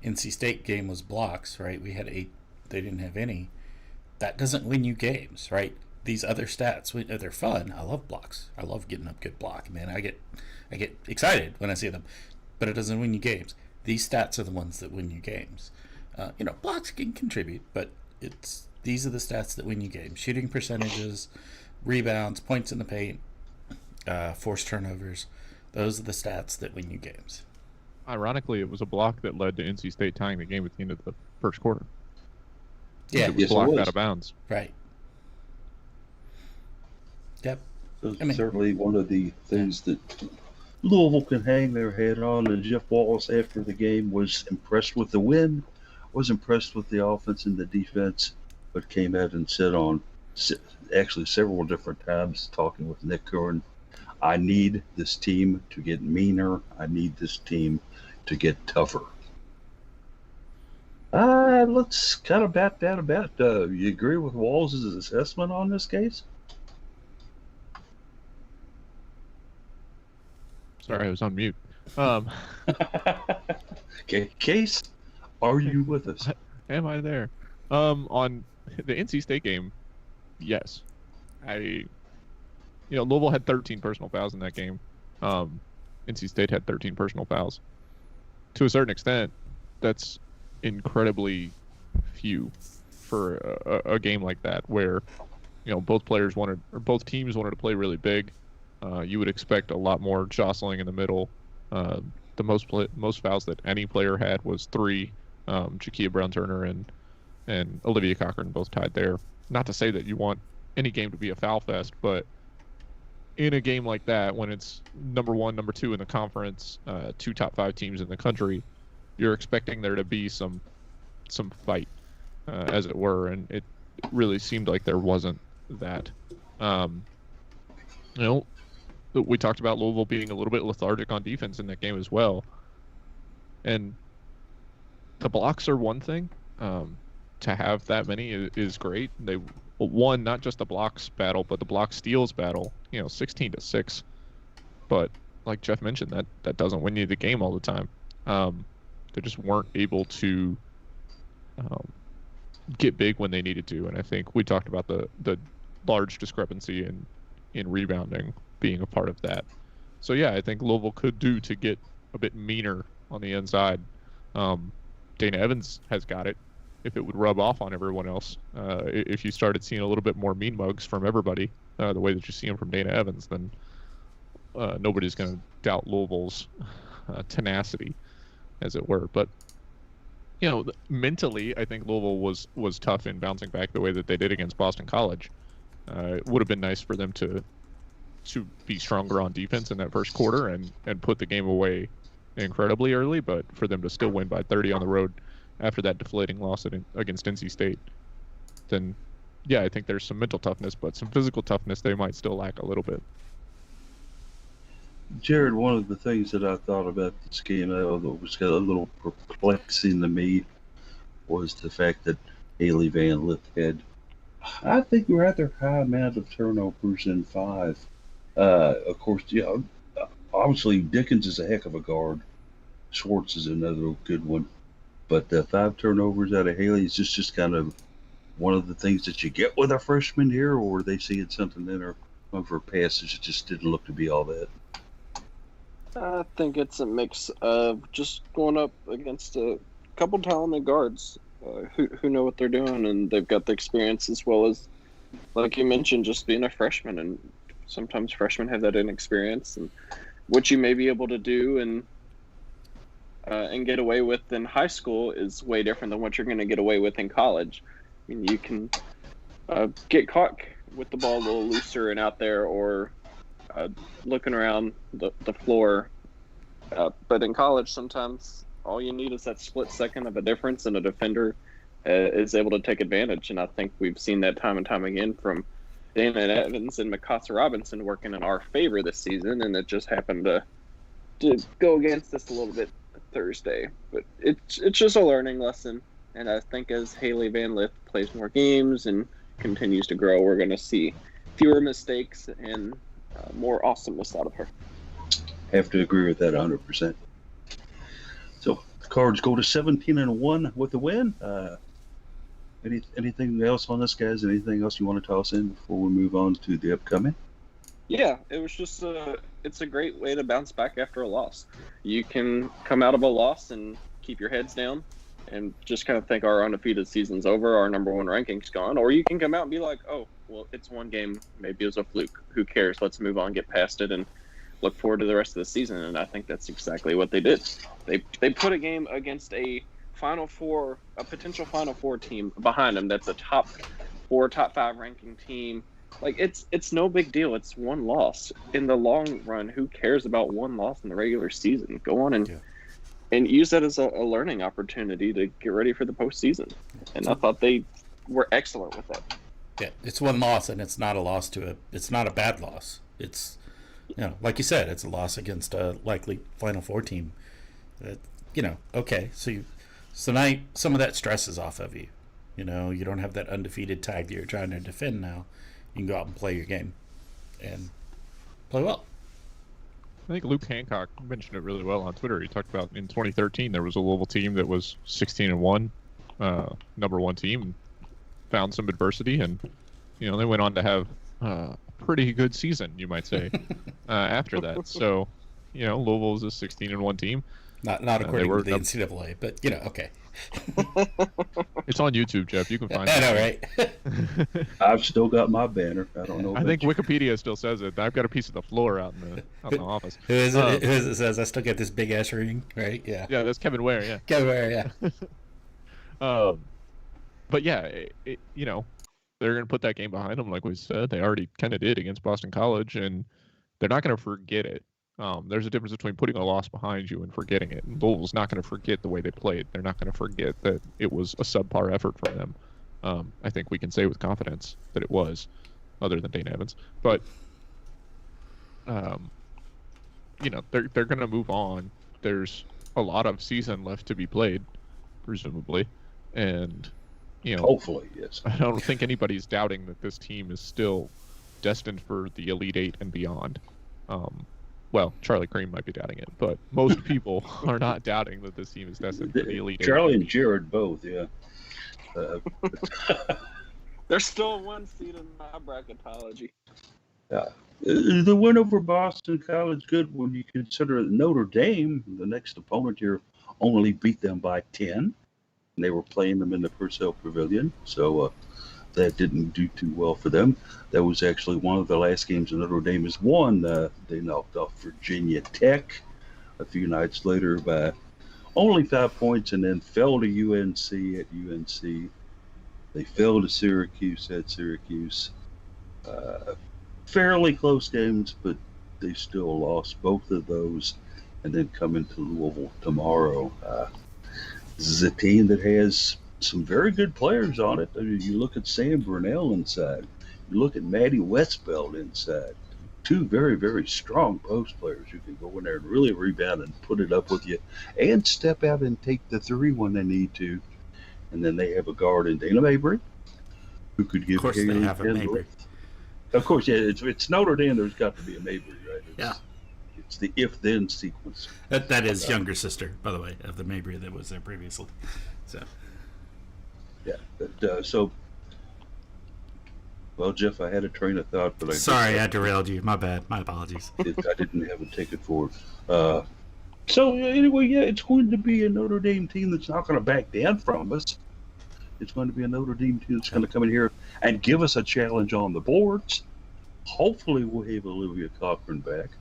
NC State game was blocks, right? We had 8, they didn't have any. That doesn't win you games, right? These other stats, they're fun. I love blocks. I love getting up good block, man. I get excited when I see them, but it doesn't win you games. These stats are the ones that win you games. Blocks can contribute, but these are the stats that win you games: shooting percentages, rebounds, points in the paint, forced turnovers. Those are the stats that win you games. Ironically, it was a block that led to NC State tying the game at the end of the first quarter. Yeah, it was blocked out of bounds. Right. Yep. So certainly one of the things that Louisville can hang their head on, and Jeff Wallace after the game was impressed with the win, was impressed with the offense and the defense, but came out and said on actually several different times talking with Nick Curran, I need this team to get meaner. I need this team to get tougher. Let's kind of bat that about. You agree with Walls' assessment on this case? Sorry, I was on mute. Okay, Case, are you with us? Am I there? On the NC State game, yes. Louisville had 13 personal fouls in that game. NC State had 13 personal fouls. To a certain extent, that's incredibly few for a game like that, where both teams wanted to play really big. You would expect a lot more jostling in the middle. The most fouls that any player had was 3. Jakia Brown-Turner and Olivia Cochran both tied there. Not to say that you want any game to be a foul fest, but in a game like that, when it's number 1, number 2 in the conference, 2 top 5 teams in the country, you're expecting there to be some fight, as it were, and it really seemed like there wasn't that. We talked about Louisville being a little bit lethargic on defense in that game as well. And the blocks are one thing. To have that many is great. They won not just the blocks battle, but the block steals battle, 16-6. But like Jeff mentioned, that doesn't win you the game all the time. They just weren't able to get big when they needed to. And I think we talked about the large discrepancy in rebounding being a part of that. So yeah, I think Louisville could do to get a bit meaner on the inside. Dana Evans has got it. If it would rub off on everyone else, if you started seeing a little bit more mean mugs from everybody, the way that you see them from Dana Evans, then nobody's going to doubt Louisville's tenacity, as it were. But mentally, I think Louisville was tough in bouncing back the way that they did against Boston College. It would have been nice for them to be stronger on defense in that first quarter and put the game away incredibly early, but for them to still win by 30 on the road after that deflating loss against NC State, then yeah, I think there's some mental toughness, but some physical toughness they might still lack a little bit. Jared, one of the things that I thought about this game that was a little perplexing to me was the fact that Haley Van Lith had, I think, rather high amount of turnovers in 5. Of course, obviously Dickens is a heck of a guard. Schwartz is another good one. But 5 turnovers out of Haley is just kind of, one of the things that you get with a freshman here, or were they seeing something in her of her passes that just didn't look to be all that? I think it's a mix of just going up against a couple talented guards who know what they're doing, and they've got the experience, as well as, like you mentioned, just being a freshman. And sometimes freshmen have that inexperience, and what you may be able to do and get away with in high school is way different than what you're going to get away with in college. I mean, you can get caught with the ball a little looser and out there, or looking around the floor. But in college, sometimes all you need is that split second of a difference, and a defender is able to take advantage. And I think we've seen that time and time again from Dana Evans and Mikasa Robinson working in our favor this season, and it just happened to go against us a little bit Thursday. But it's just a learning lesson, and I think as Haley Van Lith plays more games and continues to grow, we're going to see fewer mistakes and more awesomeness out of her. Have to agree with that 100%. So the Cards go to 17-1 with the win. Anything else on this, guys? Anything else you want to toss in before we move on to the upcoming? Yeah, it was just it's a great way to bounce back after a loss. You can come out of a loss and keep your heads down and just kind of think our undefeated season's over, our number one ranking's gone. Or you can come out and be like, oh, well, it's one game. Maybe it was a fluke. Who cares? Let's move on, get past it, and look forward to the rest of the season. And I think that's exactly what they did. They put a game against a potential Final Four team behind them that's a top 4, top 5 ranking team. Like, it's no big deal. It's one loss. In the long run, who cares about one loss in the regular season? Go on and use that as a learning opportunity to get ready for the postseason. And I thought they were excellent with that. Yeah, it's one loss, and it's not a loss it's not a bad loss. It's, like you said, it's a loss against a likely Final Four team. Okay, so now some of that stress is off of you. You don't have that undefeated tag that you're trying to defend now. You can go out and play your game and play well. I think Luke Hancock mentioned it really well on Twitter. He talked about in 2013 there was a Louisville team that was 16-1, number one team, found some adversity, and they went on to have a pretty good season, you might say, after that. So, Louisville was a 16-1 team. Not according to the NCAA, but okay. It's on YouTube, Jeff. You can find it. I know, right? I've still got my banner. I don't know. I think Wikipedia still says it. I've got a piece of the floor out in the office. Who is it? It says I still get this big ass ring, right? Yeah. Yeah, that's Kevin Ware. Yeah. Kevin Ware. Yeah. But yeah, they're going to put that game behind them, like we said. They already kind of did against Boston College, and they're not going to forget it. There's a difference between putting a loss behind you and forgetting it. And Louisville's not going to forget the way they played. They're not going to forget that it was a subpar effort from them. I think we can say with confidence that it was, other than Dane Evans. But, they're going to move on. There's a lot of season left to be played, presumably. And, hopefully, yes. I don't think anybody's doubting that this team is still destined for the Elite Eight and beyond. Well, Charlie Cream might be doubting it, but most people are not doubting that this team is destined for the Elite Eight. Charlie and Jared both, yeah. There's still one seed in my bracketology. The win over Boston College good when you consider Notre Dame, the next opponent here, only beat them by 10. And they were playing them in the Purcell Pavilion, so that didn't do too well for them. That was actually one of the last games Notre Dame has won. They knocked off Virginia Tech a few nights later by only 5 points, and then fell to UNC at UNC. They fell to Syracuse at Syracuse. Fairly close games, but they still lost both of those, and then come into Louisville tomorrow. This is a team that has some very good players on it. I mean, you look at Sam Brunell inside. You look at Maddie Westbeld inside. 2 very, very strong post players who can go in there and really rebound and put it up with you and step out and take the 3 when they need to. And then they have a guard in Dana Mabry who could give. Of course, they have a Mabry. Of course, yeah. It's Notre Dame. There's got to be a Mabry, right? Yeah. It's the if-then sequence. That is younger sister, by the way, of the Mabry that was there previously. So. Yeah. So Well, Jeff, I had a train of thought, but Sorry, I derailed you. My bad. My apologies. I didn't have a ticket for it. So anyway, yeah, it's going to be a Notre Dame team that's not going to back down from us. It's going to be a Notre Dame team that's going to come in here and give us a challenge on the boards. Hopefully, we'll have Olivia Cochran back.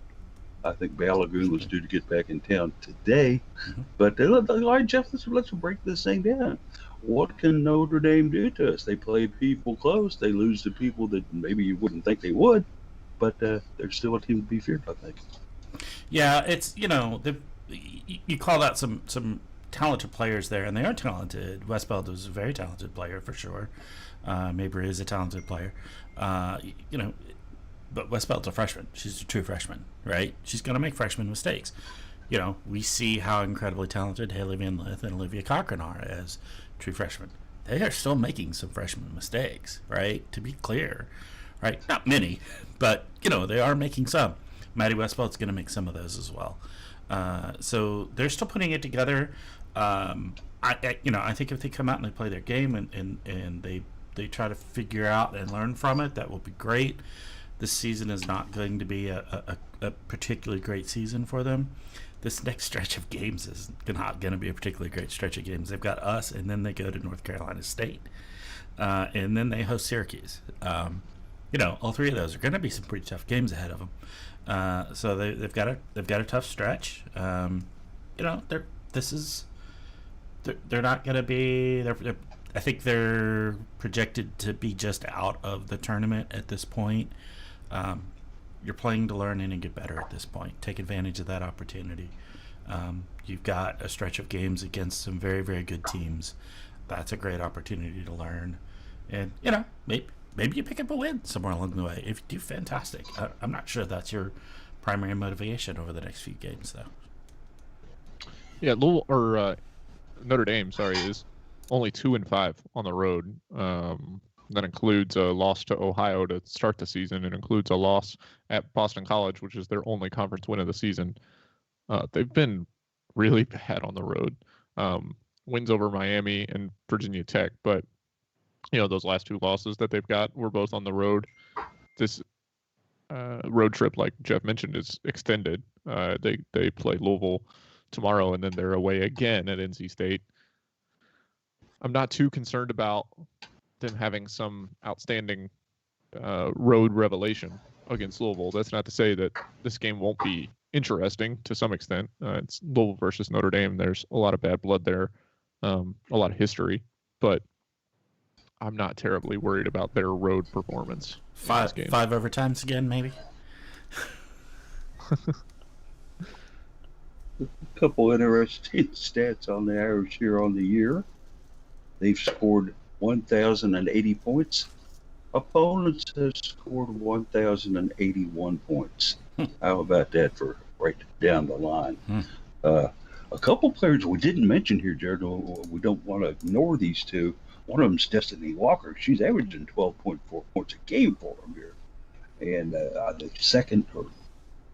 I think Balagoon was due to get back in town today. Mhm. But all right, Jeff, let's break this thing down. What can Notre Dame do to us? They play people close. They lose to people that maybe you wouldn't think they would, but they're still a team to be feared, I think. Yeah, it's you called out some talented players there, and they are talented. Westbeld is a very talented player for sure. Mabry is a talented player. But Westbeld's a freshman. She's a true freshman, right? She's going to make freshman mistakes. We see how incredibly talented Haley Van Lith and Olivia Cochran are as true freshmen. They are still making some freshman mistakes, right? To be clear, right? Not many, but they are making some. Maddie Westbeld's going to make some of those as well. So they're still putting it together. I think if they come out and they play their game and they try to figure out and learn from it, that will be great. This season is not going to be a particularly great season for them. This next stretch of games is not going to be a particularly great stretch of games. They've got us, and then they go to North Carolina State, and then they host Syracuse. All three of those are going to be some pretty tough games ahead of them. So they've got a tough stretch. They're not going to be. I think they're projected to be just out of the tournament at this point. You're playing to learn and get better at this point. Take advantage of that opportunity. You've got a stretch of games against some very, very good teams. That's a great opportunity to learn. And, maybe you pick up a win somewhere along the way. If you do, fantastic. I'm not sure that's your primary motivation over the next few games, though. Yeah, Notre Dame, is only 2-5 on the road. That includes a loss to Ohio to start the season. It includes a loss at Boston College, which is their only conference win of the season. They've been really bad on the road. Wins over Miami and Virginia Tech, but those last two losses that they've got were both on the road. This road trip, like Jeff mentioned, is extended. They play Louisville tomorrow, and then they're away again at NC State. I'm not too concerned about them having some outstanding road revelation against Louisville. That's not to say that this game won't be interesting to some extent. It's Louisville versus Notre Dame. There's a lot of bad blood there, a lot of history, but I'm not terribly worried about their road performance. Five overtimes again, maybe. A couple interesting stats on the Irish here on the year. They've scored 1,080 points. Opponents have scored 1,081 points. How about that for right down the line? A couple players we didn't mention here, Jared. We don't want to ignore these two. One of them's Destiny Walker. She's averaging 12.4 points a game for them here. And the second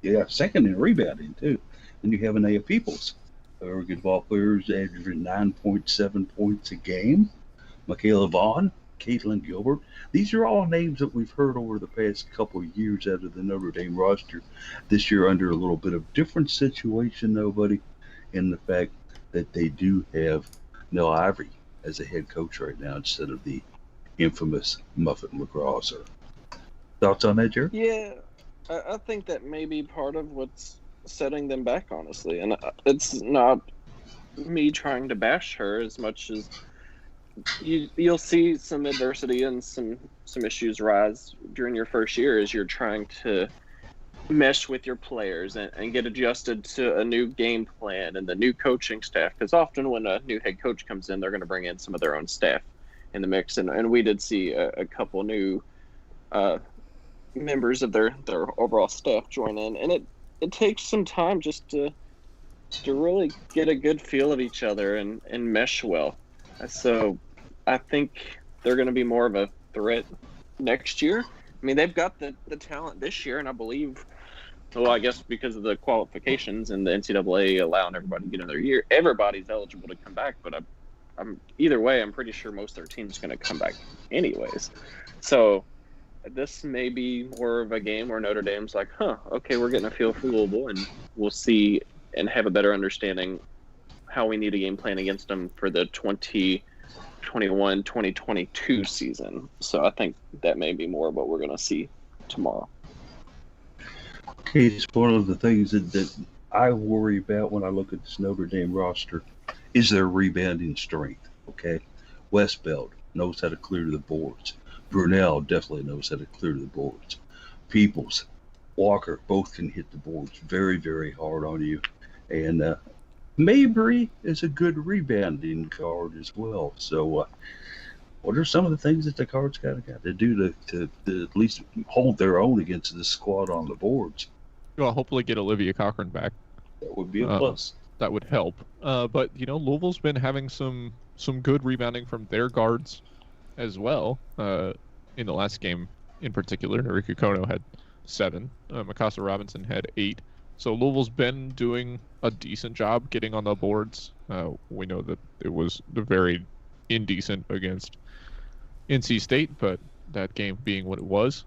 in rebounding, too. Then you have Anaya Peoples. Very good ball players, averaging 9.7 points a game. Michaela Vaughn, Caitlin Gilbert. These are all names that we've heard over the past couple of years out of the Notre Dame roster. This year under a little bit of different situation, though, buddy, in the fact that they do have Nell Ivory as a head coach right now instead of the infamous Muffet McGraw. Thoughts on that, Jared? Yeah, I think that may be part of what's setting them back, honestly. And it's not me trying to bash her as much as you'll see some adversity and some issues rise during your first year as you're trying to mesh with your players and get adjusted to a new game plan and the new coaching staff. Because often when a new head coach comes in, they're going to bring in some of their own staff in the mix. And we did see a couple new members of their overall staff join in. And it takes some time just to really get a good feel of each other and mesh well. So I think they're going to be more of a threat next year. I mean, they've got the talent this year, and I believe, well, I guess because of the qualifications and the NCAA allowing everybody to get another year, everybody's eligible to come back. But I'm either way, I'm pretty sure most of their team's going to come back anyways. So this may be more of a game where Notre Dame's like, okay, we're getting a feel for Louisville, and we'll see and have a better understanding how we need a game plan against them for the 2021-2022 season. So I think that may be more of what we're going to see tomorrow. It's one of the things that I worry about when I look at this Notre Dame roster is their rebounding strength. Okay, Westbeld knows how to clear the boards. Brunel definitely knows how to clear the boards. Peoples, Walker, both can hit the boards very, very hard on you. And Mabry is a good rebounding guard as well. So what are some of the things that the Cards got to do to at least hold their own against this squad on the boards? Well, hopefully get Olivia Cochran back. That would be a plus. That would help. But, Louisville's been having some good rebounding from their guards as well. In the last game in particular, Narika Kono had 7. Mikasa Robinson had 8. So Louisville's been doing a decent job getting on the boards. We know that it was very indecent against NC State, but that game being what it was,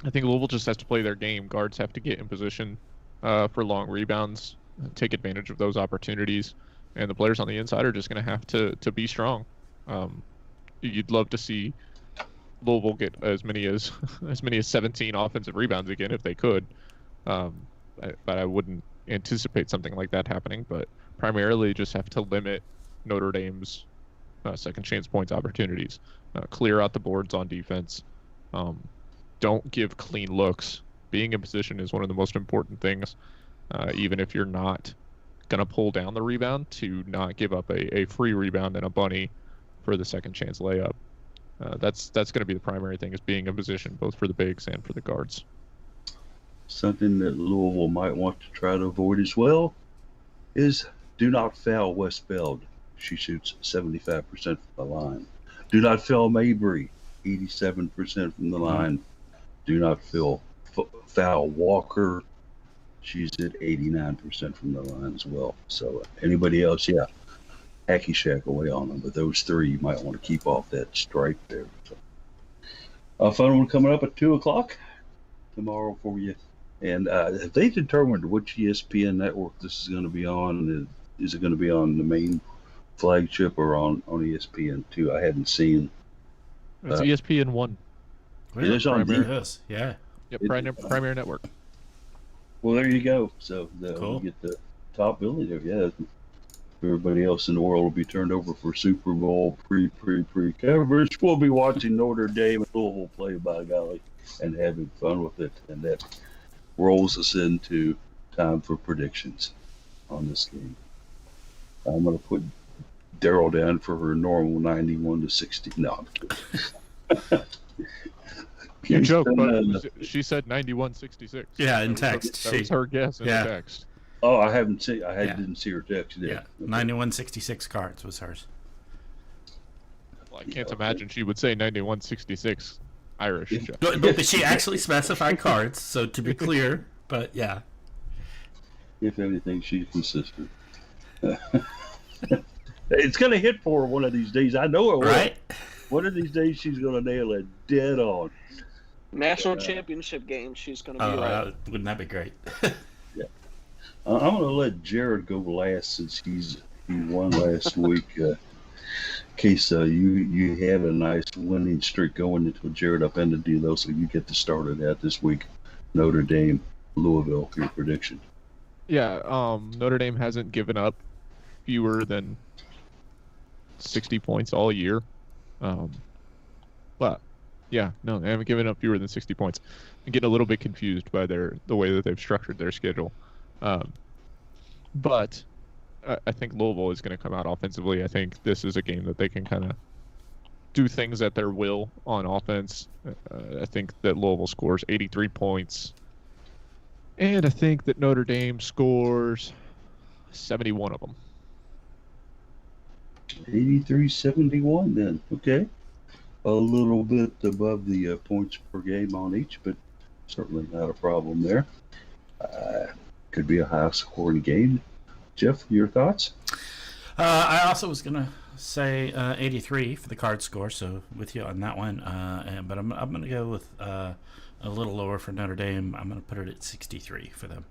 I think Louisville just has to play their game. Guards have to get in position for long rebounds, take advantage of those opportunities, and the players on the inside are just going to have to be strong. You'd love to see Louisville get as many as 17 offensive rebounds again if they could, but I wouldn't anticipate something like that happening. But primarily, just have to limit Notre Dame's second chance points opportunities, clear out the boards on defense. Don't give clean looks. Being in position is one of the most important things, even if you're not going to pull down the rebound, to not give up a free rebound and a bunny for the second chance layup. That's going to be the primary thing, is being in position both for the bigs and for the guards. Something that Louisville might want to try to avoid as well is do not foul Westbeld. She shoots 75% from the line. Do not foul Mabry, 87% from the line. Do not foul Walker. She's at 89% from the line as well. So anybody else, hacky shack away on them. But those 3 you might want to keep off that strike there. So, a fun one coming up at 2 o'clock tomorrow for you. And have they determined which ESPN network this is going to be on? Is it going to be on the main flagship or on ESPN2? I hadn't seen. It's ESPN1. It is on Yes, yeah. Yep, Primary Network. Well, there you go. So Cool. we get the top billing there. Yeah. Everybody else in the world will be turned over for Super Bowl pre coverage. We'll be watching Notre Dame and Louisville play, by golly, and having fun with it. And that rolls us into time for predictions on this game. I'm going to put Daryl down for her normal 91-60. No, I'm kidding. You joke, but she said 91-66. Yeah, in text. That was her guess in text. Oh, I didn't see her text yet. Yeah, 91-66 Cards was hers. Well, I can't imagine she would say 91-66 Irish. But she actually specified Cards, so to be clear, but yeah. If anything, she's consistent. It's going to hit for her one of these days. I know it will. Right? One of these days, she's going to nail it dead on. National championship game, she's going to be right. Wouldn't that be great? Yeah. I'm going to let Jared go last since he won last week. In case you have a nice winning streak going until Jared upended you, though, so you get to start it out this week. Notre Dame, Louisville, your prediction. Yeah, Notre Dame hasn't given up fewer than 60 points all year. But yeah, no, they haven't given up fewer than 60 points. I'm getting a little bit confused by the way that they've structured their schedule. But I think Louisville is going to come out offensively. I think this is a game that they can kind of do things at their will on offense. I think that Louisville scores 83 points. And I think that Notre Dame scores 71 of them. 83-71 then. Okay. A little bit above the points per game on each, but certainly not a problem there. Could be a high-scoring game. Jeff, your thoughts? I also was gonna say 83 for the card score, so with you on that one. But I'm gonna go with a little lower for Notre Dame. I'm gonna put it at 63 for them.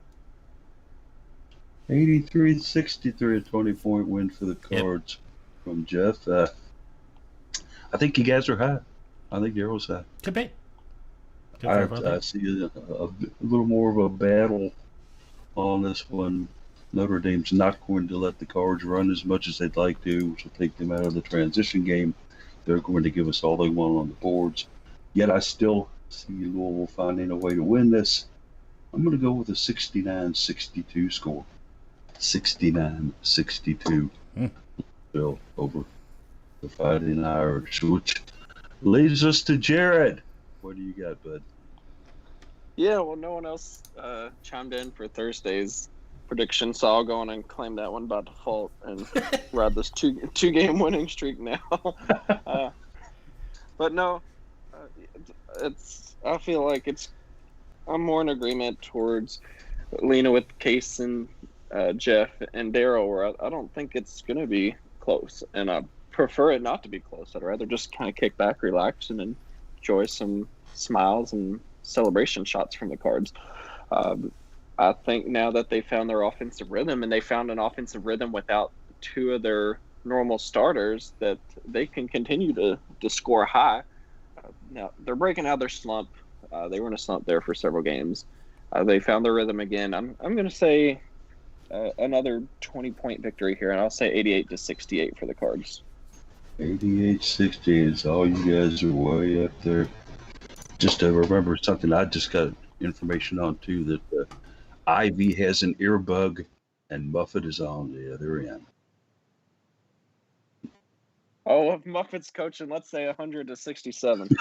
83-63, a 20-point win for the Cards from Jeff. I think you guys are high. I think Daryl's high. Could be. I see a little more of a battle on this one. Notre Dame's not going to let the Cards run as much as they'd like to, which will take them out of the transition game. They're going to give us all they want on the boards. Yet I still see Louisville finding a way to win this. I'm going to go with a 69-62 score. 69-62. Bill over the Fighting Irish, which leads us to Jared. What do you got, bud? Yeah, well, no one else chimed in for Thursday's prediction, so I'll go on and claim that one by default and ride this two game winning streak now. But no, I feel like I'm more in agreement towards Lena with Case and Jeff and Daryl, where I don't think it's going to be close, and I prefer it not to be close. I'd rather just kind of kick back, relax, and enjoy some smiles and celebration shots from the Cards. I think now that they found their offensive rhythm, and they found an offensive rhythm without two of their normal starters, that they can continue to score high. Now they're breaking out of their slump. They were in a slump there for several games. They found their rhythm again. I'm going to say another 20-point victory here, and I'll say 88-68 for the Cards. 88-68 is all you guys are way up there. Just to remember something I just got information on too, that Ivy has an ear bug and Muffet is on the other end. Oh, if Muffet's coaching, let's say 100-67.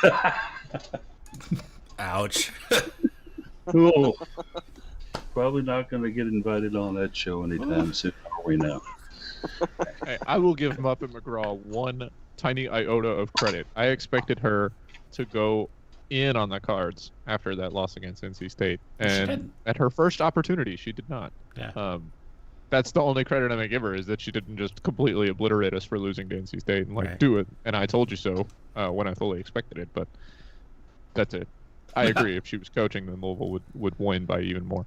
Ouch. Cool. Probably not going to get invited on that show anytime soon, are we now? Hey, I will give Muppet McGraw one tiny iota of credit. I expected her to go in on the Cards after that loss against NC State, and at her first opportunity, she did not. Yeah. That's the only credit I'm gonna give her, is that she didn't just completely obliterate us for losing to NC State and Right. do it. And I told you so when I fully expected it. But that's it. I agree. If she was coaching, then Louisville would win by even more.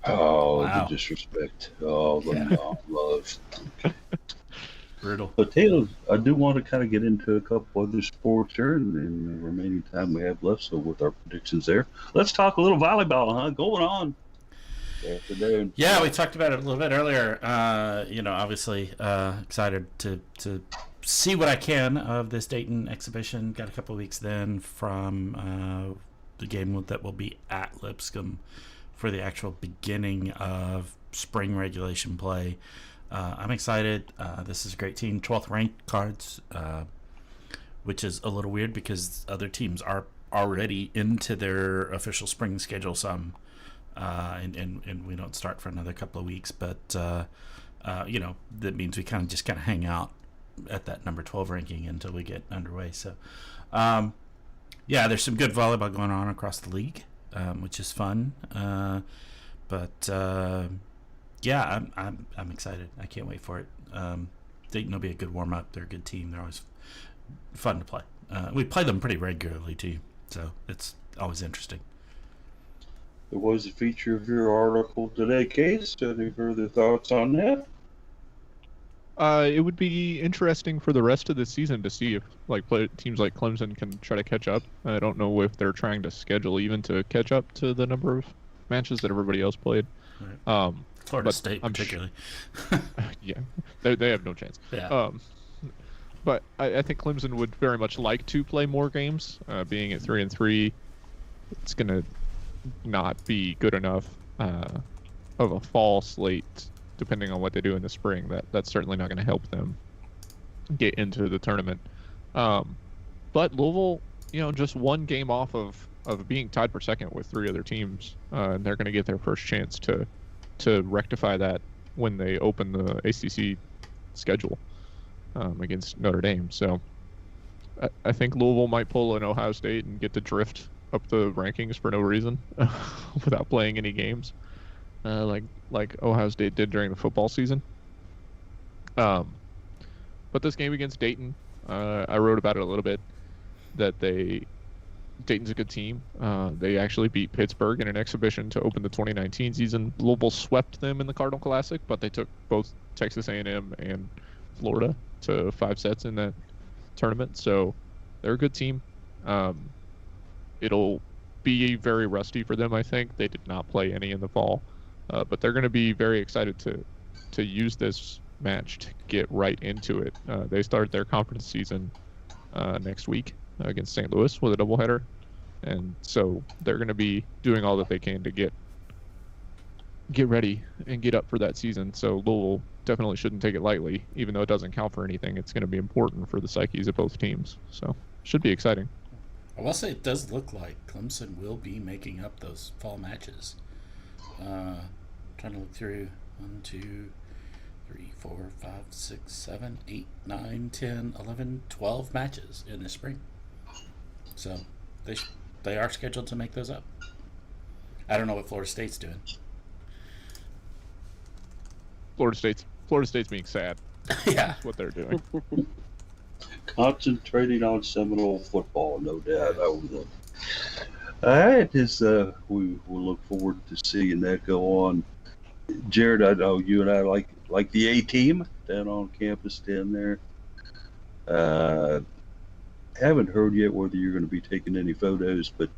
Oh, Wow. the disrespect. Oh, the love. Okay. Brutal. But Taylor, I do want to kind of get into a couple other sports here in the remaining time we have left. So with our predictions there, let's talk a little volleyball, huh? Going on. Afternoon. Yeah, we talked about it a little bit earlier. Obviously excited to see what I can of this Dayton exhibition. Got a couple of weeks then from the game that will be at Lipscomb for the actual beginning of spring regulation play. I'm excited. This is a great team. 12th ranked Cards, which is a little weird because other teams are already into their official spring schedule some. And we don't start for another couple of weeks, but that means we kind of hang out at that number 12 ranking until we get underway. So, there's some good volleyball going on across the league, which is fun. I'm excited. I can't wait for it. Dayton will be a good warm up. They're a good team. They're always fun to play. We play them pretty regularly too, so it's always interesting. It was a feature of your article today, Case. Any further thoughts on that? It would be interesting for the rest of the season to see if teams like Clemson can try to catch up. I don't know if they're trying to schedule even to catch up to the number of matches that everybody else played. Right. Florida State particularly. Yeah, they have no chance. Yeah. But I think Clemson would very much like to play more games. Being at 3-3, it's gonna not be good enough of a fall slate, depending on what they do in the spring. That's certainly not going to help them get into the tournament. But Louisville, just one game off of being tied for second with three other teams, and they're going to get their first chance to rectify that when they open the ACC schedule against Notre Dame. So I think Louisville might pull an Ohio State and get to drift up the rankings for no reason without playing any games, like Ohio State did during the football season. Um, but this game against Dayton, I wrote about it a little bit. That Dayton's a good team. They actually beat Pittsburgh in an exhibition to open the 2019 season. Louisville swept them in the Cardinal Classic, but they took both Texas A&M and Florida to 5 sets in that tournament. So they're a good team. It'll be very rusty for them, I think. They did not play any in the fall, but they're going to be very excited to use this match to get right into it. They start their conference season next week against St. Louis with a doubleheader, and so they're going to be doing all that they can to get ready and get up for that season. So Louisville definitely shouldn't take it lightly, even though it doesn't count for anything. It's going to be important for the psyches of both teams, so should be exciting. I will say it does look like Clemson will be making up those fall matches. Trying to look through 1, 2, 3, 4, 5, 6, 7, 8, 9, 10, 11, 12 matches in the spring. So they are scheduled to make those up. I don't know what Florida State's doing. Florida State's being sad. Yeah. That's what they're doing. Concentrating on Seminole football, no doubt. All right, we will look forward to seeing that go on. Jared, I know you and I like the A team down on campus down there. Haven't heard yet whether you're going to be taking any photos, but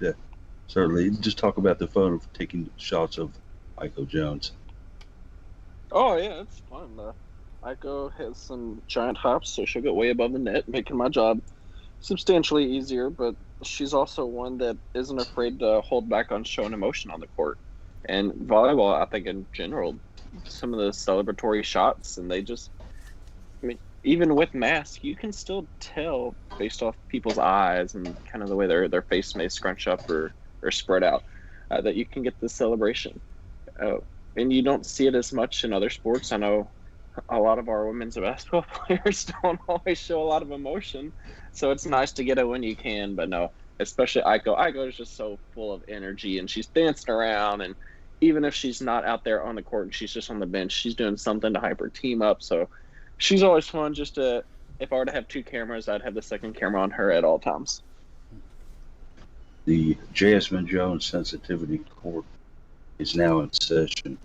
certainly just talk about the fun of taking shots of Michael Jones. Oh yeah, it's fun. Aiko has some giant hops, so she'll get way above the net, making my job substantially easier. But she's also one that isn't afraid to hold back on showing emotion on the court. And volleyball, I think in general, some of the celebratory shots, and even with masks, you can still tell based off people's eyes and kind of the way their face may scrunch up or spread out that you can get the celebration. And you don't see it as much in other sports. I know a lot of our women's basketball players don't always show a lot of emotion, so it's nice to get it when you can. But no, especially Aiko. Aiko is just so full of energy, and she's dancing around, and even if she's not out there on the court and she's just on the bench, she's doing something to hype her team up. So she's always fun. If I were to have 2 cameras, I'd have the second camera on her at all times. The Jasmine Jones sensitivity court is now in session.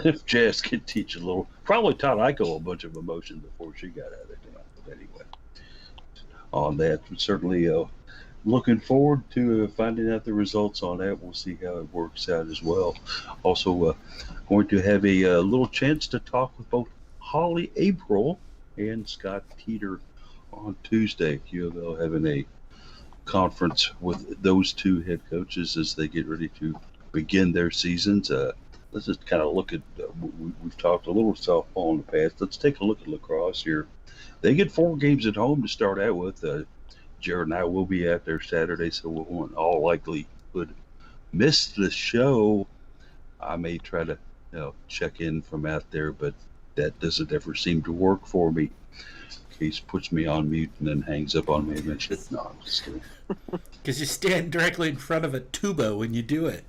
If Jazz could teach a little, probably taught Aiko a bunch of emotion before she got out of it. But anyway, on that, certainly looking forward to finding out the results on that. We'll see how it works out as well. Also, going to have a little chance to talk with both Holly April and Scott Teeter on Tuesday. UofL having a conference with those 2 head coaches as they get ready to begin their seasons. Let's just kind of look at, we've talked a little softball in the past. Let's take a look at lacrosse here. They get 4 games at home to start out with. Jared and I will be out there Saturday, so we won't all likelihood miss the show. I may try to check in from out there, but that doesn't ever seem to work for me. Case puts me on mute and then hangs up on me and mentions, no, I'm just kidding. Because you stand directly in front of a tuba when you do it.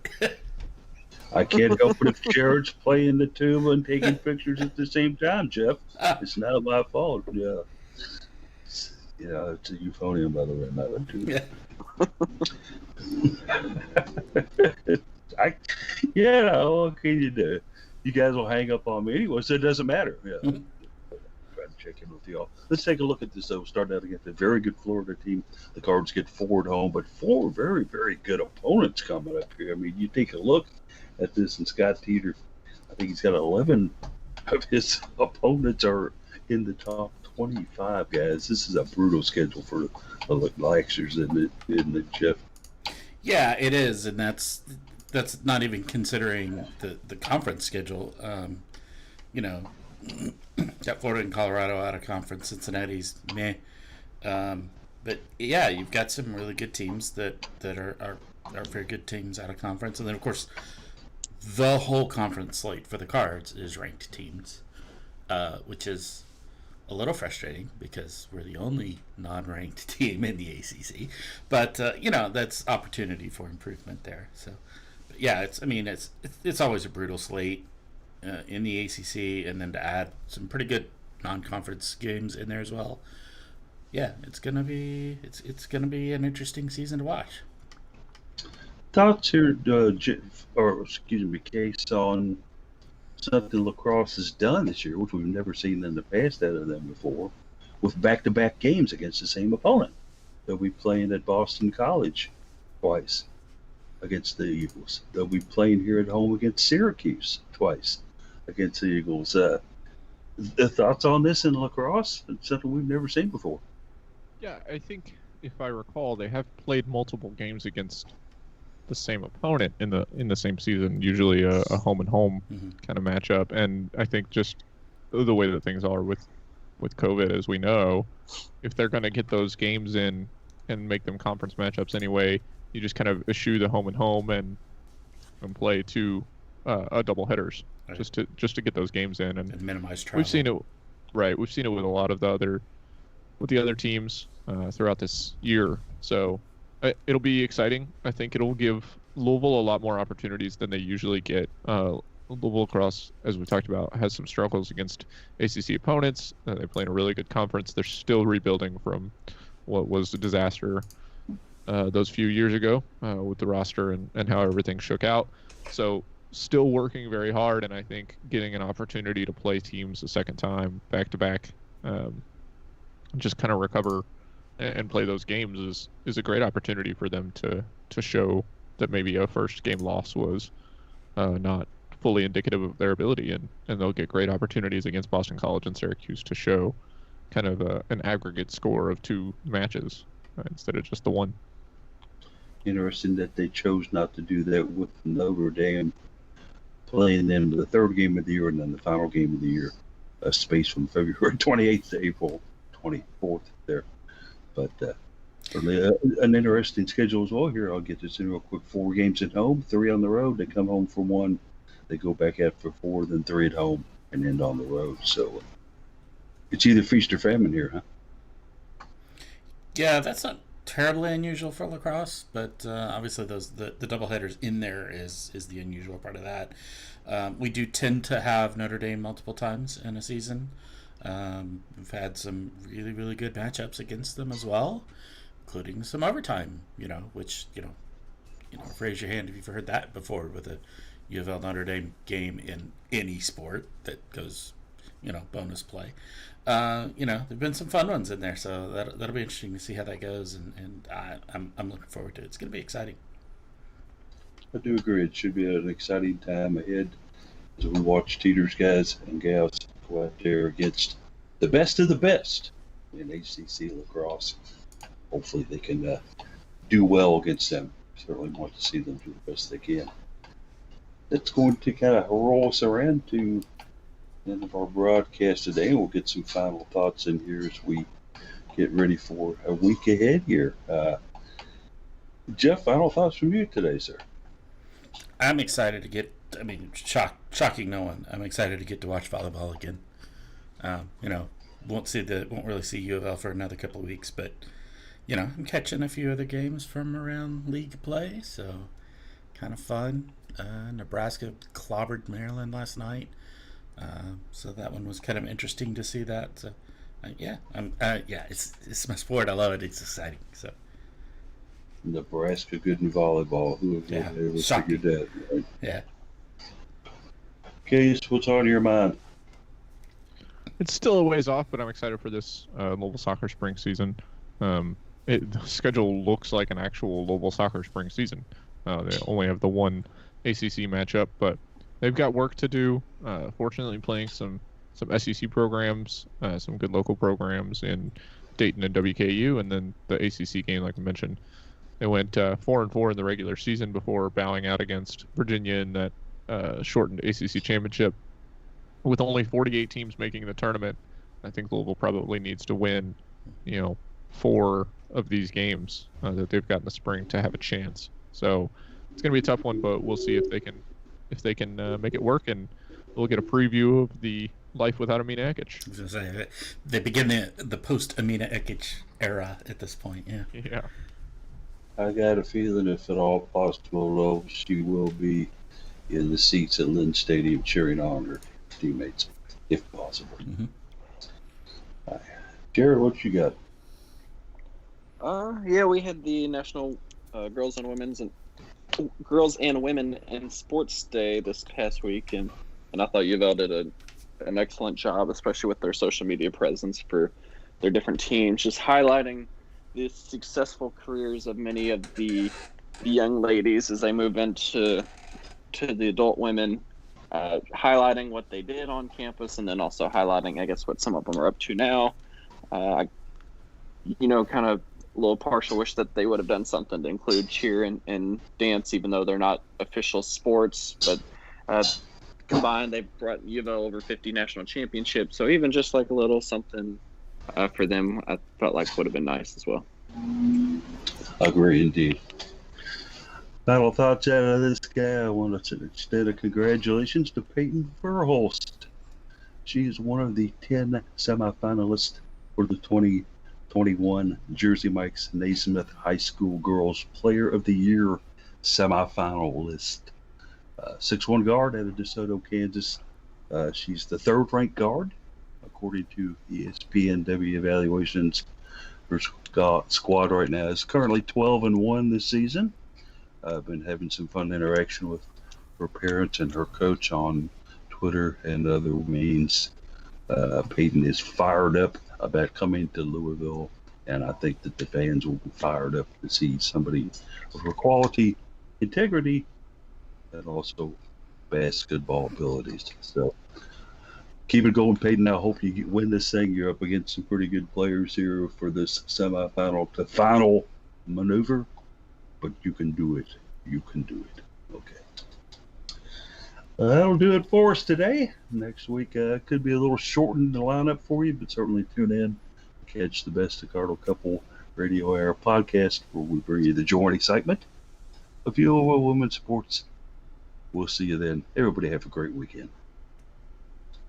I can't help it if Jared's playing the tuba and taking pictures at the same time, Jeff. It's not my fault. Yeah. Yeah, it's a euphonium, by the way, not a tuba. Yeah. What can you do? You guys will hang up on me anyway, so it doesn't matter. Yeah. Try to check in with y'all. Let's take a look at this, though. Start out against a very good Florida team. The Cards get 4 at home, but 4 very, very good opponents coming up here. I mean, you take a look at this, and Scott Teeter, I think he's got 11 of his opponents are in the top 25 guys. This is a brutal schedule for the Laxers, isn't it, Jeff? Yeah, it is, and that's not even considering the conference schedule. Got Florida and Colorado out of conference. Cincinnati's meh. But yeah, you've got some really good teams that are very good teams out of conference, and then of course the whole conference slate for the Cards is ranked teams, which is a little frustrating because we're the only non-ranked team in the ACC. But that's opportunity for improvement there. So, but yeah, it's always a brutal slate in the ACC, and then to add some pretty good non-conference games in there as well. Yeah, it's gonna be an interesting season to watch. Thoughts here, Case, on something lacrosse has done this year, which we've never seen in the past out of them before, with back-to-back games against the same opponent. They'll be playing at Boston College twice against the Eagles. They'll be playing here at home against Syracuse twice against the Eagles. The thoughts on this in lacrosse? It's something we've never seen before. Yeah, I think if I recall, they have played multiple games against the same opponent in the same season, usually a home and home kind of matchup. And I think just the way that things are with COVID, as we know, if they're going to get those games in and make them conference matchups anyway, you just kind of eschew the home and home and play two double headers just to get those games in and minimize travel. We've seen it with a lot of the other teams throughout this year. So it'll be exciting. I think it'll give Louisville a lot more opportunities than they usually get. Louisville lacrosse, as we talked about, has some struggles against ACC opponents. They play in a really good conference. They're still rebuilding from what was a disaster those few years ago with the roster and how everything shook out. So still working very hard, and I think getting an opportunity to play teams a second time back to back, just kind of recover and play those games is a great opportunity for them to show that maybe a first game loss was not fully indicative of their ability, and they'll get great opportunities against Boston College and Syracuse to show kind of an aggregate score of two matches instead of just the one. Interesting that they chose not to do that with Notre Dame, playing them the third game of the year and then the final game of the year, a space from February 28th to April 24th there. But an interesting schedule as well here. I'll get this in real quick. 4 games at home, 3 on the road. They come home for 1. They go back out for 4, then 3 at home, and end on the road. So it's either feast or famine here, huh? Yeah, that's not terribly unusual for lacrosse, but obviously the doubleheaders in there is the unusual part of that. We do tend to have Notre Dame multiple times in a season. We've had some really, really good matchups against them as well, including some overtime, which, raise your hand if you've heard that before with a UofL Notre Dame game in any sport that goes, bonus play. There've been some fun ones in there, so that'll be interesting to see how that goes, and I'm looking forward to it. It's going to be exciting. I do agree. It should be an exciting time ahead as we watch Teeter's guys and gals go out there against the best of the best in ACC lacrosse. Hopefully they can do well against them. Certainly want to see them do the best they can. That's going to kind of roll us around to the end of our broadcast today, and we'll get some final thoughts in here as we get ready for a week ahead here. Jeff, final thoughts from you today, sir? I'm excited to get, shocking no one. I'm excited to get to watch volleyball again. Won't really see UofL for another couple of weeks, but I'm catching a few other games from around league play, so kind of fun. Nebraska clobbered Maryland last night, so that one was kind of interesting to see that. So, it's my sport. I love it. It's exciting. So Nebraska good in volleyball. Who would have ever figured that? Right? Yeah. Case, what's on your mind? It's still a ways off, but I'm excited for this Louisville soccer spring season. The schedule looks like an actual Louisville soccer spring season. They only have the one ACC matchup, but they've got work to do. Fortunately, playing some SEC programs, some good local programs in Dayton and WKU, and then the ACC game, like I mentioned. They went 4-4 in the regular season before bowing out against Virginia in that shortened ACC championship. With only 48 teams making the tournament, I think Louisville probably needs to win, 4 of these games that they've got in the spring to have a chance. So it's going to be a tough one, but we'll see if they can make it work, and we'll get a preview of the life without Amina Ekic. I was going to say, they begin the post Amina Ekic era at this point. Yeah. I got a feeling, if at all possible, though, she will be in the seats at Lynn Stadium cheering on her teammates, if possible. Mm-hmm. Jared, what you got? Yeah, we had the National Girls and Women in Sports Day this past week, and I thought UofL did an excellent job, especially with their social media presence for their different teams, just highlighting the successful careers of many of the young ladies as they move into the adult women, highlighting what they did on campus, and then also highlighting, I guess, what some of them are up to now. Kind of a little partial wish that they would have done something to include cheer and dance, even though they're not official sports. But combined, they brought UofL over 50 national championships. So even just like a little something for them, I felt like would have been nice as well. Agree indeed. Final thoughts out of this guy. I want to extend a congratulations to Peyton Verhulst. She is one of the 10 semifinalists for the 2021 Jersey Mike's Naismith High School Girls Player of the Year semifinalist. 6'1" guard out of DeSoto, Kansas. She's the third-ranked guard, according to ESPNW evaluations. Her squad right now is currently 12-1 this season. I've been having some fun interaction with her parents and her coach on Twitter and other means. Peyton is fired up about coming to Louisville, and I think that the fans will be fired up to see somebody of her quality, integrity, and also basketball abilities. So keep it going, Peyton. I hope you win this thing. You're up against some pretty good players here for this semifinal to final maneuver, but you can do it. You can do it. Okay. That'll do it for us today. Next week could be a little shortened the lineup for you, but certainly tune in. Catch the Best of Cardinal Couple Radio Hour podcast, where we bring you the joy and excitement of UofL women's sports. We'll see you then. Everybody have a great weekend.